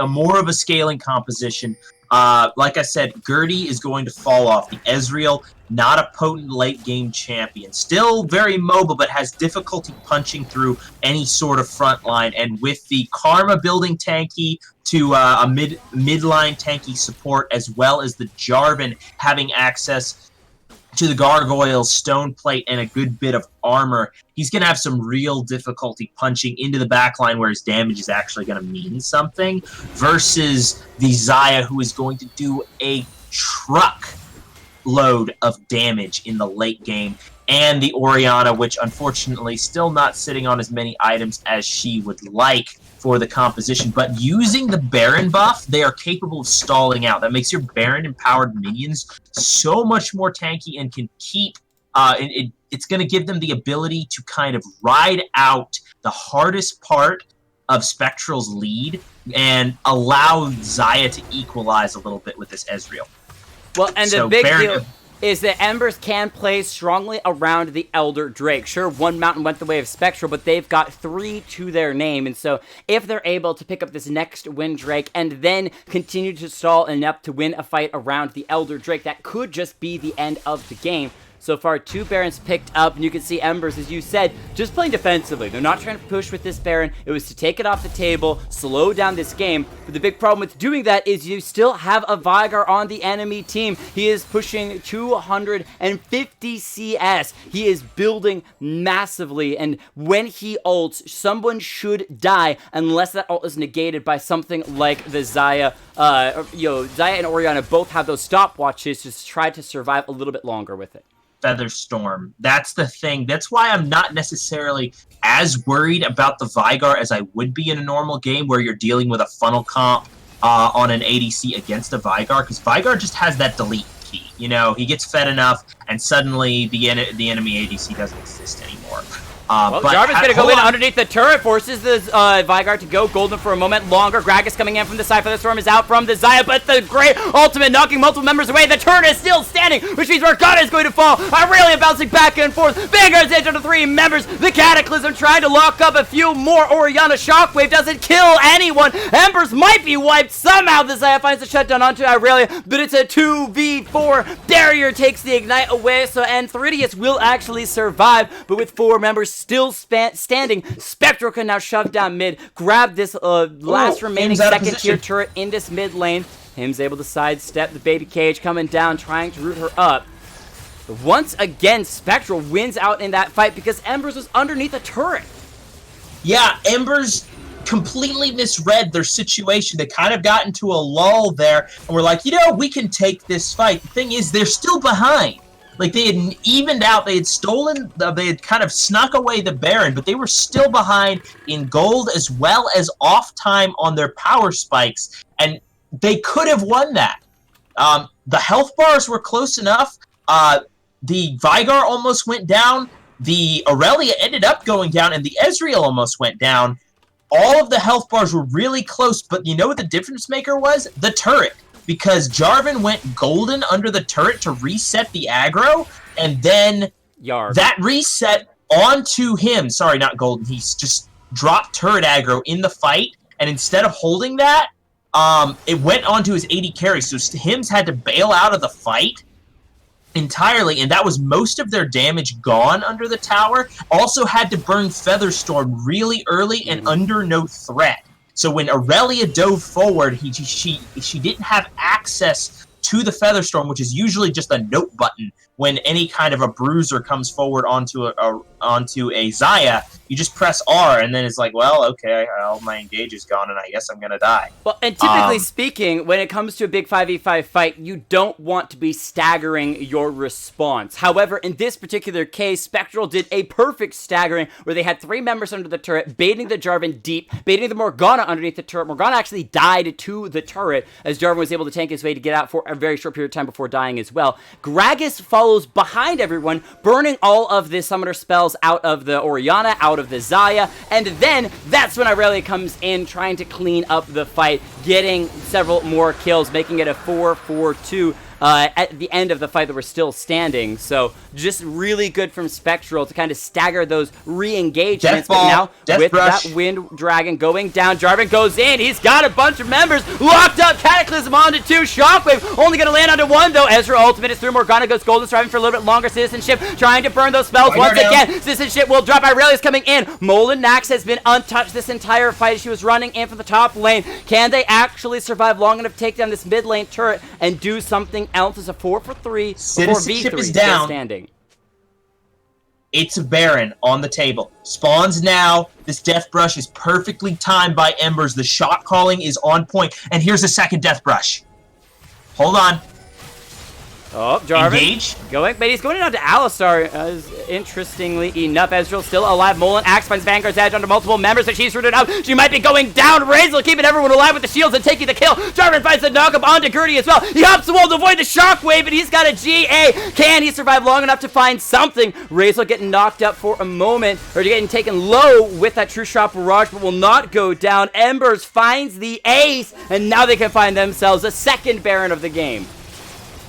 more of a scaling composition. Like I said, Gertie is going to fall off. The Ezreal, not a potent late-game champion. Still very mobile, but has difficulty punching through any sort of front line. And with the Karma building tanky to a mid-line tanky support, as well as the Jarvan having access to the Gargoyle's stone plate and a good bit of armor, he's going to have some real difficulty punching into the backline where his damage is actually going to mean something, versus the Xayah, who is going to do a truck load of damage in the late game, and the Orianna, which unfortunately still not sitting on as many items as she would like for the composition. But using the Baron buff, they are capable of stalling out. That makes your Baron-empowered minions so much more tanky and can keep It's going to give them the ability to kind of ride out the hardest part of Spectral's lead and allow Xayah to equalize a little bit with this Ezreal. Well, and the big deal is that Embers can play strongly around the Elder Drake. Sure, one mountain went the way of Spectral, but they've got 3 to their name. And so if they're able to pick up this next win Drake and then continue to stall enough to win a fight around the Elder Drake, that could just be the end of the game. So far, 2 Barons picked up, and you can see Embers, as you said, just playing defensively. They're not trying to push with this Baron. It was to take it off the table, slow down this game. But the big problem with doing that is you still have a Veigar on the enemy team. He is pushing 250 CS. He is building massively, and when he ults, someone should die unless that ult is negated by something like the Xayah. Xayah and Orianna both have those stopwatches to try to survive a little bit longer with it. Featherstorm. That's the thing. That's why I'm not necessarily as worried about the Veigar as I would be in a normal game where you're dealing with a funnel comp on an ADC against a Veigar, because Veigar just has that delete key. You know, he gets fed enough, and suddenly the enemy ADC doesn't exist anymore. Well, Jarvan's going to go in underneath the turret, forces the Veigar to go golden for a moment longer. Gragas coming in from the side. Featherstorm is out from the Xayah, but the great ultimate knocking multiple members away. The turret is still standing, which means Morgana is going to fall. Irelia bouncing back and forth. Vanguard's into the 3 members. The Cataclysm trying to lock up a few more. Orianna Shockwave doesn't kill anyone. Embers might be wiped somehow. The Xayah finds the shutdown onto Irelia, but it's a 2v4. Barrier takes the ignite away, so Anthridius will actually survive, but with 4 members still standing, Spectral can now shove down mid, grab this last remaining second tier turret in this mid lane. Him's able to sidestep the baby cage coming down, trying to root her up. But once again, Spectral wins out in that fight because Embers was underneath a turret. Yeah, Embers completely misread their situation. They kind of got into a lull there, and we're like, we can take this fight. The thing is, they're still behind. Like, they had evened out, they had kind of snuck away the Baron, but they were still behind in gold as well as off time on their power spikes, and they could have won that. The health bars were close enough. The Veigar almost went down. The Irelia ended up going down, and the Ezreal almost went down. All of the health bars were really close, but you know what the difference maker was? The turret. Because Jarvan went golden under the turret to reset the aggro, and then that reset onto him. Sorry, not golden. He's just dropped turret aggro in the fight, and instead of holding that, it went onto his AD carry. So Hims had to bail out of the fight entirely, and that was most of their damage gone under the tower. Also had to burn Featherstorm really early and under no threat. So when Irelia dove forward, she didn't have access to the Featherstorm, which is usually just a note button. When any kind of a bruiser comes forward onto a Xayah, you just press R, and then it's like, well, okay, all my engage is gone, and I guess I'm gonna die. Well, and typically speaking, when it comes to a big 5v5 fight, you don't want to be staggering your response. However, in this particular case, Spectral did a perfect staggering, where they had 3 members under the turret, baiting the Jarvan deep, baiting the Morgana underneath the turret. Morgana actually died to the turret, as Jarvan was able to tank his way to get out for a very short period of time before dying as well. Gragas follows behind everyone, burning all of the summoner spells out of the Orianna, out of the Xayah, and then that's when Irelia comes in, trying to clean up the fight, getting several more kills, making it a 4-4-2 at the end of the fight that we're still standing. So just really good from Spectral to kind of stagger those re-engagements. But now with that Wind Dragon going down, Jarvan goes in. He's got a bunch of members locked up. Cataclysm onto 2. Shockwave only going to land onto 1 though. Ezra ultimate is through. Morgana goes golden, striving for a little bit longer. Citizenship trying to burn those spells once again. Citizenship will drop. Irelia's coming in. Molan Nax has been untouched this entire fight. She was running in from the top lane. Can they actually survive long enough to take down this mid lane turret and do something else? Is a 4-for-3, 4v3 is down. Standing. It's a Baron on the table. Spawns now. This Death Brush is perfectly timed by Embers. The shot calling is on point. And here's a second Death Brush. Hold on. Oh, Jarvan Engage. going, but he's going down to Alistar. Interestingly enough, Ezreal still alive. Molan Axe finds Vanguard's edge under multiple members, and she's rooted out. She might be going down. Razel keeping everyone alive with the shields and taking the kill. Jarvan finds the knock-up onto Gertie as well. He hops the wall to avoid the shockwave, and he's got a GA. Can he survive long enough to find something? Razel getting knocked up for a moment, or getting taken low with that True Shot Barrage, but will not go down. Embers finds the ace, and now they can find themselves a second Baron of the game.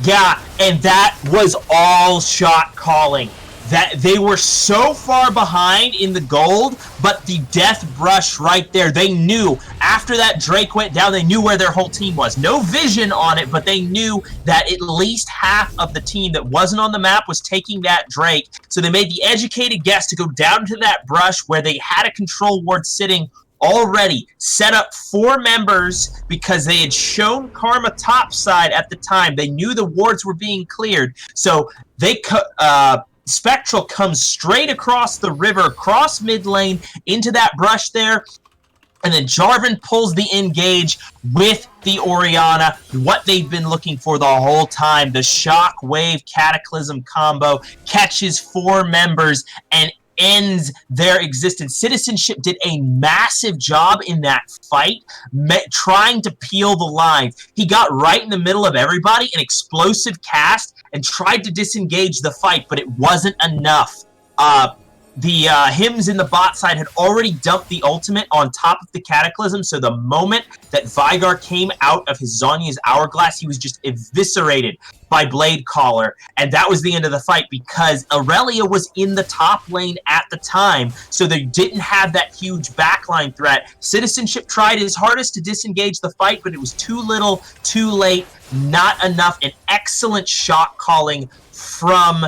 Yeah, and that was all shot calling. That they were so far behind in the gold, but the death brush right there, they knew after that Drake went down, they knew where their whole team was. No vision on it, but they knew that at least half of the team that wasn't on the map was taking that Drake. So they made the educated guess to go down to that brush where they had a control ward sitting already, set up 4 members because they had shown Karma topside at the time. They knew the wards were being cleared, so they Spectral comes straight across the river, across mid lane, into that brush there, and then Jarvan pulls the engage with the Orianna, what they've been looking for the whole time. The Shockwave Cataclysm combo catches 4 members and ends their existence. Citizenship did a massive job in that fight, trying to peel the lines. He got right in the middle of everybody, an explosive cast, and tried to disengage the fight, but it wasn't enough. The Hims in the bot side had already dumped the ultimate on top of the Cataclysm, so the moment that Veigar came out of his Zhonya's Hourglass, he was just eviscerated by Blade Caller, and that was the end of the fight because Aurelia was in the top lane at the time, so they didn't have that huge backline threat. Citizenship tried his hardest to disengage the fight, but it was too little, too late, not enough. An excellent shot calling from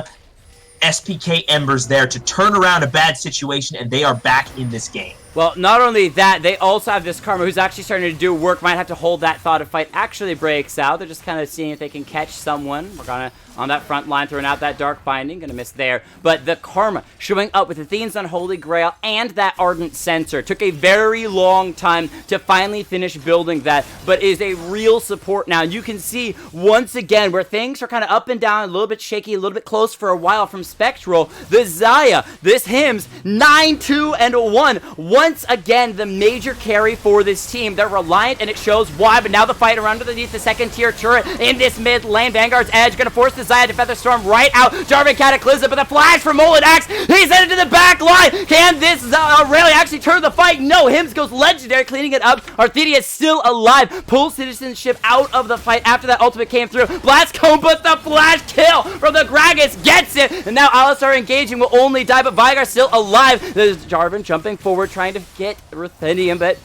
SPK Embers there to turn around a bad situation, and they are back in this game. Well, not only that, they also have this Karma who's actually starting to do work. Might have to hold that thought if fight actually breaks out. They're just kind of seeing if they can catch someone. We're gonna on that front line, throwing out that Dark Binding. Gonna miss there. But the Karma showing up with Athene's Unholy Grail and that Ardent Sensor. Took a very long time to finally finish building that, but is a real support now. You can see, once again, where things are kind of up and down, a little bit shaky, a little bit close for a while from Spectral. The Xayah, this Hims, 9-2-1. Once again, the major carry for this team. They're reliant, and it shows why, but now the fight around underneath the second-tier turret in this mid lane. Vanguard's edge gonna force the Xayah to Featherstorm right out. Jarvan Cataclysm, but the flash from Molan Axe. He's headed to the back line. Can this Aurelia actually turn the fight? No, Hims goes legendary, cleaning it up. Arthedia is still alive. Pulls Citizenship out of the fight after that ultimate came through. Blast Cone, but the flash kill from the Gragas gets it. And now Alistar engaging will only die, but Veigar still alive. There's Jarvan jumping forward, trying to get Ruthenium, but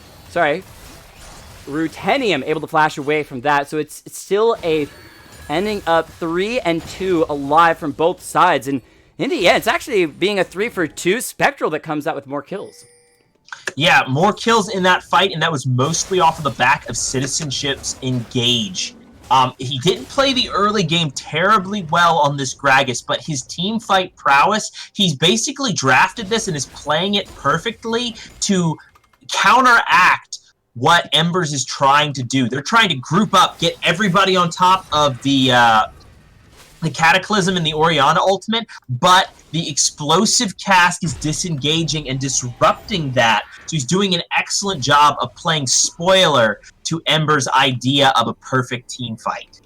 Ruthenium able to flash away from that. So it's still ending up 3-2 alive from both sides. And in the end, it's actually being a 3-for-2 Spectral that comes out with more kills. Yeah, more kills in that fight, and that was mostly off of the back of Citizenship's engage. He didn't play the early game terribly well on this Gragas, but his team fight prowess, he's basically drafted this and is playing it perfectly to counteract what Embers is trying to do. They're trying to group up, get everybody on top of the Cataclysm and the Orianna ultimate, but the explosive cast is disengaging and disrupting that. So he's doing an excellent job of playing spoiler to Embers' idea of a perfect team fight.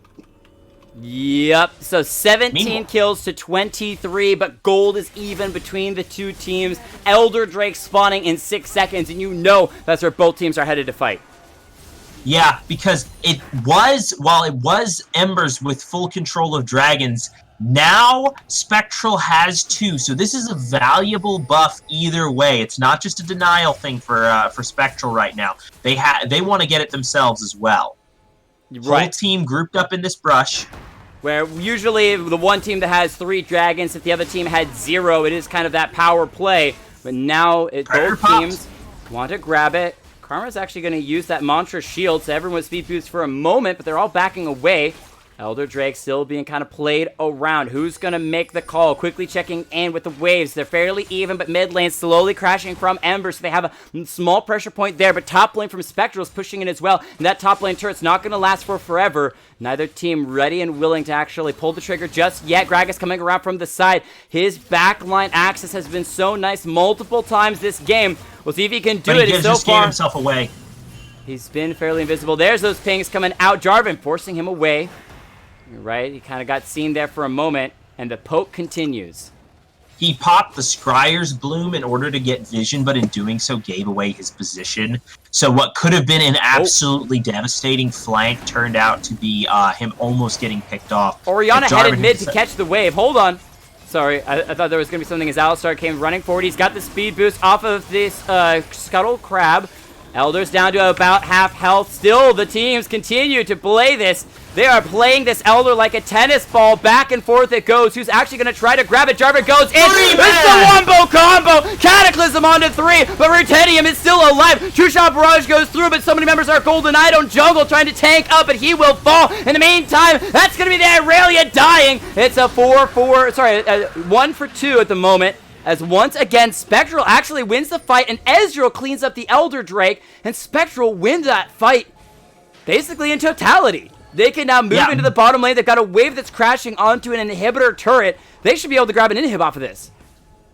Yep, so 17 kills to 23, but gold is even between the two teams. Elder Drake spawning in 6 seconds, and you know that's where both teams are headed to fight. Yeah, because while it was Embers with full control of dragons, now Spectral has 2, so this is a valuable buff either way. It's not just a denial thing for Spectral right now. They want to get it themselves as well. Right. Whole team grouped up in this brush. Where usually the one team that has 3 dragons, if the other team had 0, it is kind of that power play. But now both teams want to grab it. Karma's actually going to use that Mantra Shield, so everyone's speed boost for a moment, but they're all backing away. Elder Drake still being kind of played around. Who's going to make the call? Quickly checking in with the waves. They're fairly even, but mid lane slowly crashing from Embers. So they have a small pressure point there, but top lane from Spectral is pushing in as well. And that top lane turret's not going to last for forever. Neither team ready and willing to actually pull the trigger just yet. Gragas coming around from the side. His backline access has been so nice multiple times this game. We'll see if he can do it. He just gave himself away. He's been fairly invisible. There's those pings coming out. Jarvan forcing him away. Right, he kind of got seen there for a moment, and the poke continues. He popped the Scryer's Bloom in order to get vision, but in doing so gave away his position. So what could have been an absolutely devastating flank turned out to be him almost getting picked off. Orianna headed mid to catch the wave. Hold on. Sorry, I thought there was going to be something as Alistar came running forward. He's got the speed boost off of this Scuttle Crab. Elder's down to about half health. Still, the teams continue to play this. They are playing this Elder like a tennis ball. Back and forth it goes. Who's actually going to try to grab it? Jarvan goes in. It's the Wombo combo. Cataclysm onto 3, but Rutenium is still alive. True Shot Barrage goes through, but so many members are Golden Eye on jungle trying to tank up, but he will fall. In the meantime, that's going to be the Irelia dying. It's a 1 for 2 at the moment. As once again, Spectral actually wins the fight, and Ezreal cleans up the Elder Drake, and Spectral wins that fight basically in totality. They can now move into the bottom lane. They've got a wave that's crashing onto an inhibitor turret. They should be able to grab an inhib off of this.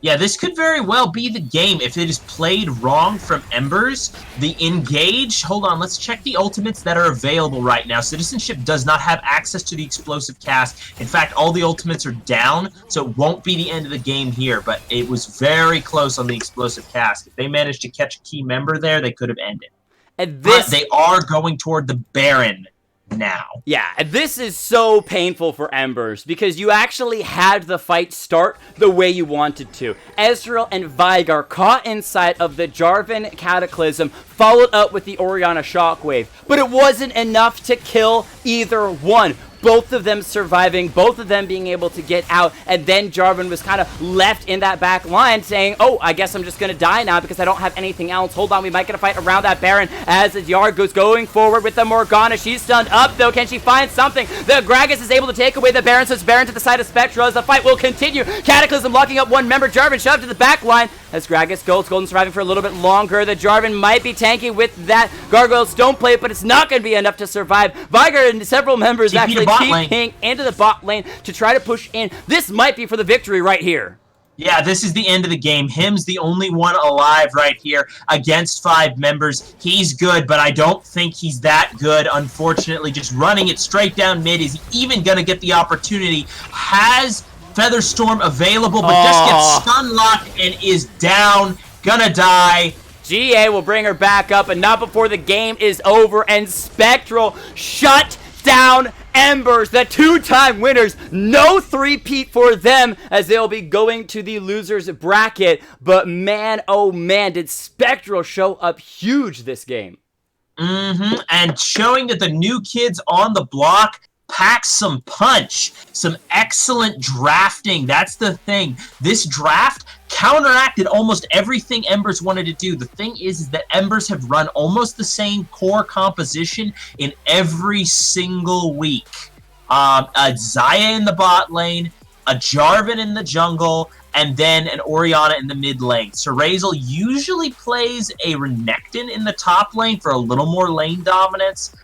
Yeah, this could very well be the game if it is played wrong from Embers. The engage, hold on, let's check the ultimates that are available right now. Citizenship does not have access to the explosive cast. In fact, all the ultimates are down, so it won't be the end of the game here, but it was very close on the explosive cast. If they managed to catch a key member there, they could have ended. And this, but they are going toward the Baron now. Yeah, this is so painful for Embers because you actually had the fight start the way you wanted to. Ezreal and Veigar caught inside of the Jarvan Cataclysm, followed up with the Orianna Shockwave, but it wasn't enough to kill either one. Both of them surviving, both of them being able to get out, and then Jarvan was kind of left in that back line saying, oh, I guess I'm just going to die now because I don't have anything else. Hold on, we might get a fight around that Baron as the Yard goes going forward with the Morgana. She's stunned up, though. Can she find something? The Gragas is able to take away the Baron, so it's Baron to the side of Spectral as the fight will continue. Cataclysm locking up one member. Jarvan shoved to the back line as Gragas goes. Golden surviving for a little bit longer. The Jarvan might be tanking with that Gargoyle Stone Plate, but it's not going to be enough to survive. Veigar and several members actually TPing into the bot lane to try to push in. This might be for the victory right here. Yeah, this is the end of the game. Him's the only one alive right here against 5 members. He's good, but I don't think he's that good, unfortunately. Just running it straight down mid. Is he even going to get the opportunity? Has Featherstorm available, but just gets stun locked and is down. Gonna die. GA will bring her back up, and not before the game is over, and Spectral shut down Embers, the 2-time winners. No three-peat for them as they'll be going to the losers bracket. But man, oh man, did Spectral show up huge this game. And showing that the new kids on the block pack some punch, some excellent drafting. That's the thing. This draft counteracted almost everything Embers wanted to do. The thing is that Embers have run almost the same core composition in every single week. A Xayah in the bot lane, a Jarvan in the jungle, and then an Orianna in the mid lane. Serazel usually plays a Renekton in the top lane for a little more lane dominance,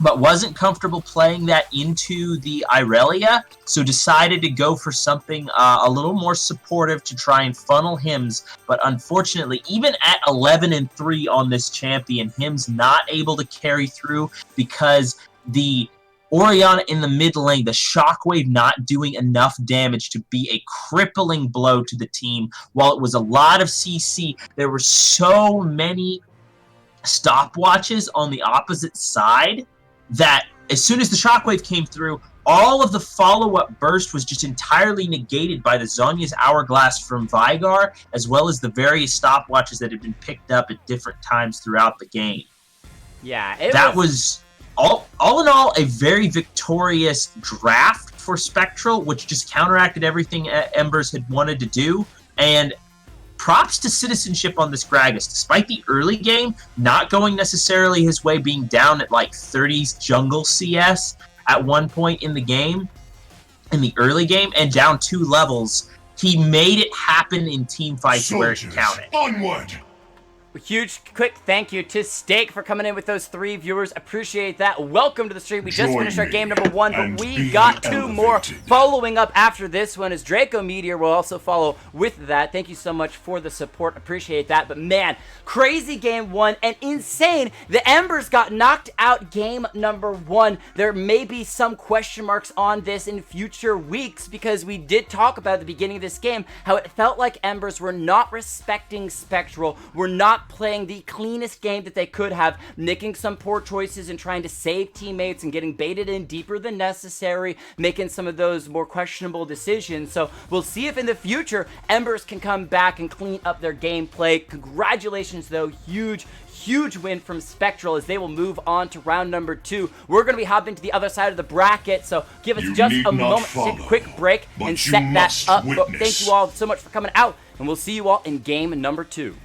but wasn't comfortable playing that into the Irelia, so decided to go for something a little more supportive to try and funnel Hims. But unfortunately, even at 11-3 on this champion, Hims not able to carry through because the Orianna in the mid lane, the Shockwave not doing enough damage to be a crippling blow to the team. While it was a lot of CC, there were so many stopwatches on the opposite side that as soon as the Shockwave came through, all of the follow-up burst was just entirely negated by the Zhonya's Hourglass from Veigar, as well as the various stopwatches that had been picked up at different times throughout the game. Yeah, that was all in all a very victorious draft for Spectral, which just counteracted everything Embers had wanted to do. And props to Citizenship on this Gragas. Despite the early game not going necessarily his way, being down at like 30s jungle CS, at one point in the game, in the early game, and down 2 levels, he made it happen in team fights where it counted. Onward! Huge quick thank you to Steak for coming in with those 3 viewers. Appreciate that. Welcome to the stream. We just finished our game number 1, but we got 2 more following up after this one as Draco Meteor will also follow with that. Thank you so much for the support. Appreciate that. But man, crazy game 1 and insane. The Embers got knocked out game number 1. There may be some question marks on this in future weeks because we did talk about at the beginning of this game how it felt like Embers were not respecting Spectral, were not playing the cleanest game that they could have, making some poor choices and trying to save teammates and getting baited in deeper than necessary, making some of those more questionable decisions. So we'll see if in the future Embers can come back and clean up their gameplay. Congratulations though, huge win from Spectral as they will move on to round number 2. We're going to be hopping to the other side of the bracket, so give us just a moment to take a quick break and set that up. But thank you all so much for coming out, and we'll see you all in game number 2.